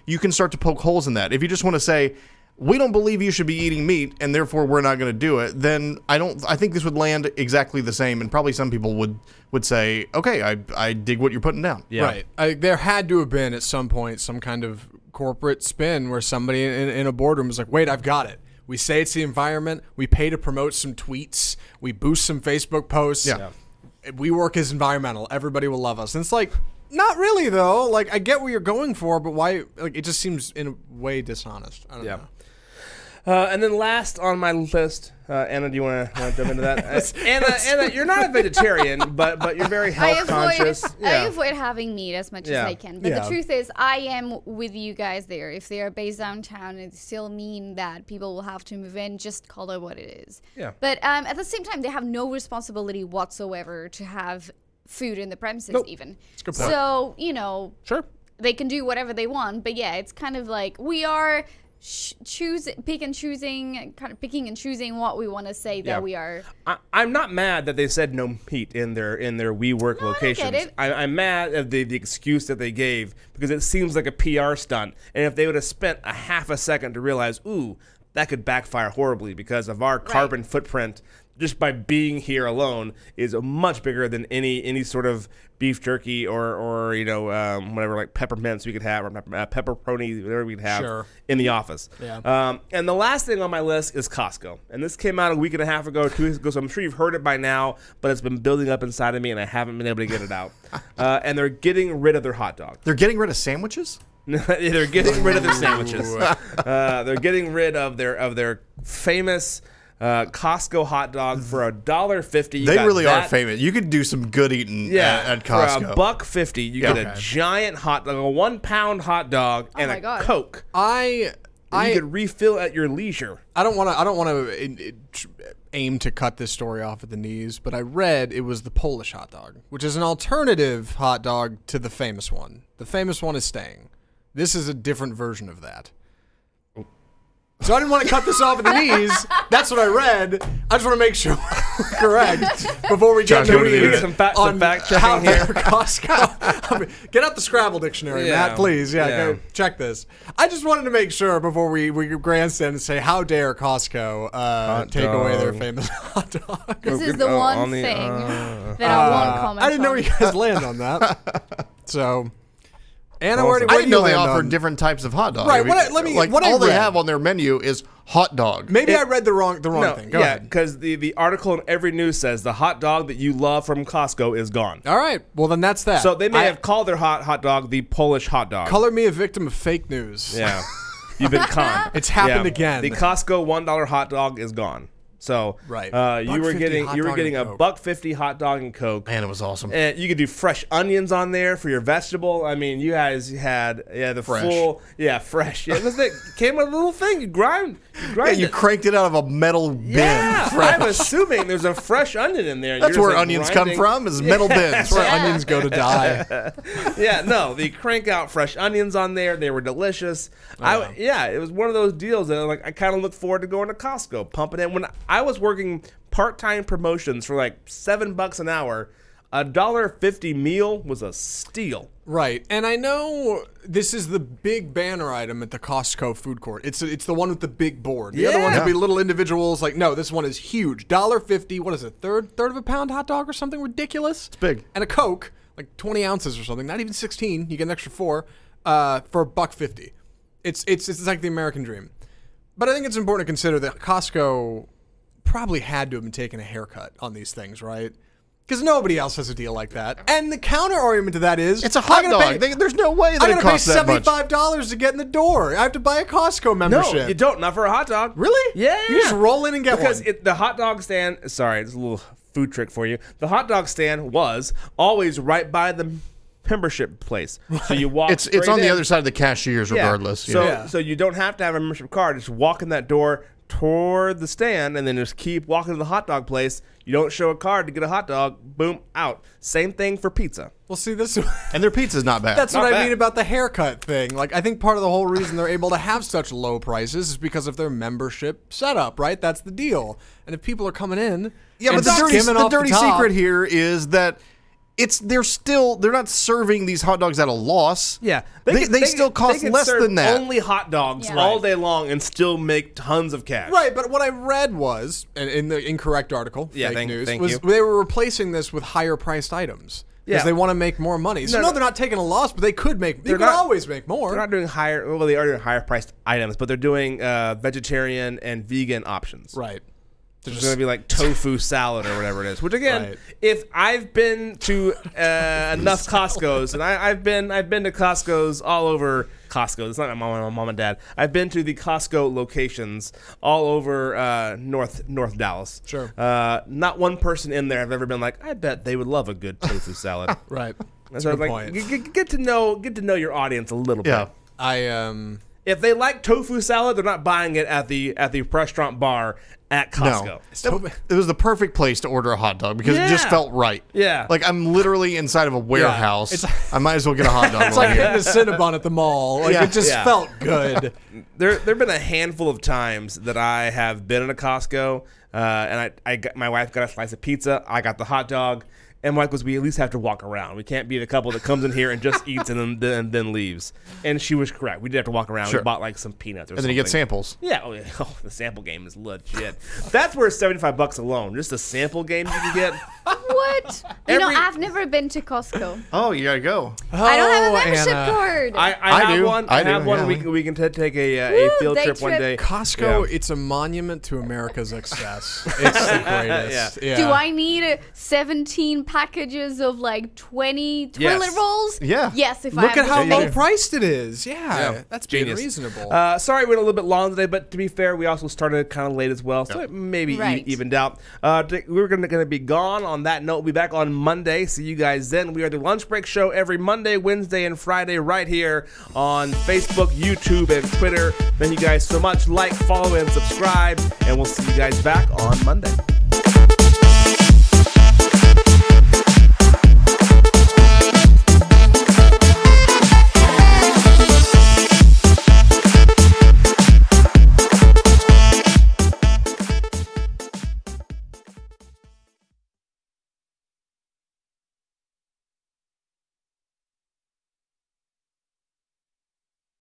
you can start to poke holes in that. If you just want to say we don't believe you should be eating meat and therefore we're not going to do it, then I think this would land exactly the same, and probably some people would say, okay, I dig what you're putting down. Right. There had to have been at some point some kind of corporate spin where somebody in a boardroom was like, wait, I've got it. We say it's the environment. We pay to promote some tweets. We boost some Facebook posts. Yeah. WeWork is environmental. Everybody will love us. And it's like, not really, though. Like, I get what you're going for, but why? Like, it just seems in a way dishonest. I don't know. And then last on my list, Anna, do you want to jump into that? Anna, you're not a vegetarian, but you're very health conscious. I avoid having meat as much as I can. But the truth is, I am with you guys there. If they are based downtown, it still mean that people will have to move in. Just call it what it is. Yeah. But at the same time, they have no responsibility whatsoever to have food in the premises even. That's a good point. So, they can do whatever they want. But yeah, it's kind of like we are picking and choosing what we want to say that we are. I'm not mad that they said no meat in their WeWork locations. I get it. I'm mad at the excuse that they gave because it seems like a PR stunt. And if they would have spent a half a second to realize, ooh, that could backfire horribly because of our carbon footprint just by being here alone is much bigger than any sort of beef jerky or whatever, like peppermints we could have or pepperoni, whatever we could have in the office. Yeah. And the last thing on my list is Costco. And this came out a week and a half ago, 2 weeks ago, so I'm sure you've heard it by now, but it's been building up inside of me and I haven't been able to get it out. And they're getting rid of their hot dog. They're getting rid of sandwiches? They're getting rid of their sandwiches. They're getting rid of their famous Costco hot dog for $1.50. They really are famous. You could do some good eating at Costco. For $1.50, you get a giant hot dog, a 1 pound hot dog, and a Coke. You could refill at your leisure. I don't want to aim to cut this story off at the knees, but I read it was the Polish hot dog, which is an alternative hot dog to the famous one. The famous one is staying. This is a different version of that. So I didn't want to cut this off at the knees. That's what I read. I just want to make sure we're correct before we get into some fact checking here. Costco. Get out the Scrabble dictionary, Matt, please. Go check this. I just wanted to make sure before we grandstand and say, how dare Costco take away their famous hot dog. This is the one thing that I won't comment on. I didn't know where you guys land on that. So... Anna, I didn't know they offered different types of hot dogs. Right. All they have on their menu is hot dog. Maybe I read the wrong thing. Go ahead. Because the article in every news says the hot dog that you love from Costco is gone. All right. Well, then that's that. So they may have called their hot dog the Polish hot dog. Color me a victim of fake news. Yeah. You've been conned. It's happened again. The Costco $1 hot dog is gone. So you were getting a $1.50 hot dog and Coke. Man, it was awesome. And you could do fresh onions on there for your vegetable. I mean, you guys had fresh. Fresh. Yeah, it came with a little thing. You grind you cranked it out of a metal bin. Yeah, I'm assuming there's a fresh onion in there. That's where onions come from, is metal bins. That's where onions go to die. They crank out fresh onions on there. They were delicious. It was one of those deals that I kind of look forward to going to Costco, pumping in. When I was working part-time promotions for like $7 an hour, a $1.50 meal was a steal. Right, and I know this is the big banner item at the Costco food court. It's the one with the big board. The other ones would be little individuals. Like, no, this one is huge. $1.50. What is it? Third of a pound hot dog or something ridiculous? It's big. And a Coke, like 20 ounces or something. Not even 16. You get an extra 4 for $1.50. It's like the American dream. But I think it's important to consider that Costco probably had to have been taking a haircut on these things, right? Because nobody else has a deal like that. And the counter argument to that is... It's a hot dog. There's no way that it costs that much. I'm going to pay $75 to get in the door. I have to buy a Costco membership. No, you don't. Not for a hot dog. Really? Yeah. You just roll in and get one. Because the hot dog stand... Sorry, it's a little food trick for you. The hot dog stand was always right by the membership place. So you walk It's on the other side of the cashiers regardless. So you don't have to have a membership card. Just walk in that door toward the stand and then just keep walking to the hot dog place. You don't show a card to get a hot dog, boom, out. Same thing for pizza. Well, see, this... And their pizza's not bad. That's what I mean about the haircut thing. Like, I think part of the whole reason they're able to have such low prices is because of their membership setup, right? That's the deal. And if people are coming in... Yeah, but the dirty secret here is that they're not serving these hot dogs at a loss. Yeah. They still cost less than that. Only hot dogs all day long and still make tons of cash. Right, but what I read was, and in the incorrect article, fake news, was they were replacing this with higher priced items. Because they want to make more money. So they're not taking a loss, but they could always make more. They're not doing they are doing higher priced items, but they're doing vegetarian and vegan options. Right. There's going to be like tofu salad or whatever it is. Which again, if I've been to enough Costco's, and I've been to Costco's all over Costco. It's not my mom and dad. I've been to the Costco locations all over North Dallas. Sure. Not one person in there have ever been like, I bet they would love a good tofu salad. Right. That's a good point. Get to know your audience a little bit. I If they like tofu salad, they're not buying it at the restaurant bar at Costco. No. It was the perfect place to order a hot dog because it just felt right. Yeah. Like I'm literally inside of a warehouse. I might as well get a hot dog. It's like hitting a Cinnabon at the mall. Like it just felt good. There've been a handful of times that I have been in a Costco and my wife got a slice of pizza. I got the hot dog. And Mike goes, we at least have to walk around. We can't be the couple that comes in here and just eats and then leaves. And she was correct. We did have to walk around. Sure. We bought like some peanuts or something. And then you get samples. Yeah. Oh, the sample game is legit. That's worth $75 alone. Just the sample games you can get. What? You know, I've never been to Costco. Oh, you gotta go. I don't have a membership card. I have do. one. I have one. Yeah. We can take a field trip one day. Costco, it's a monument to America's excess. It's the greatest. Yeah. Do I need 17 packages of like 20 toilet rolls? Yeah. Yes, if I Look have at how the low space. priced it is. Yeah. That's being Genius. reasonable. Sorry, we went a little bit long today, but to be fair, we also started kind of late as well, so it maybe Right. evened out. We're going to be gone. On that note, we'll be back on Monday. See you guys then. We are the Lunch Break Show every Monday, Wednesday, and Friday right here on Facebook, YouTube, and Twitter. Thank you guys so much. Like, follow, and subscribe, and we'll see you guys back on Monday.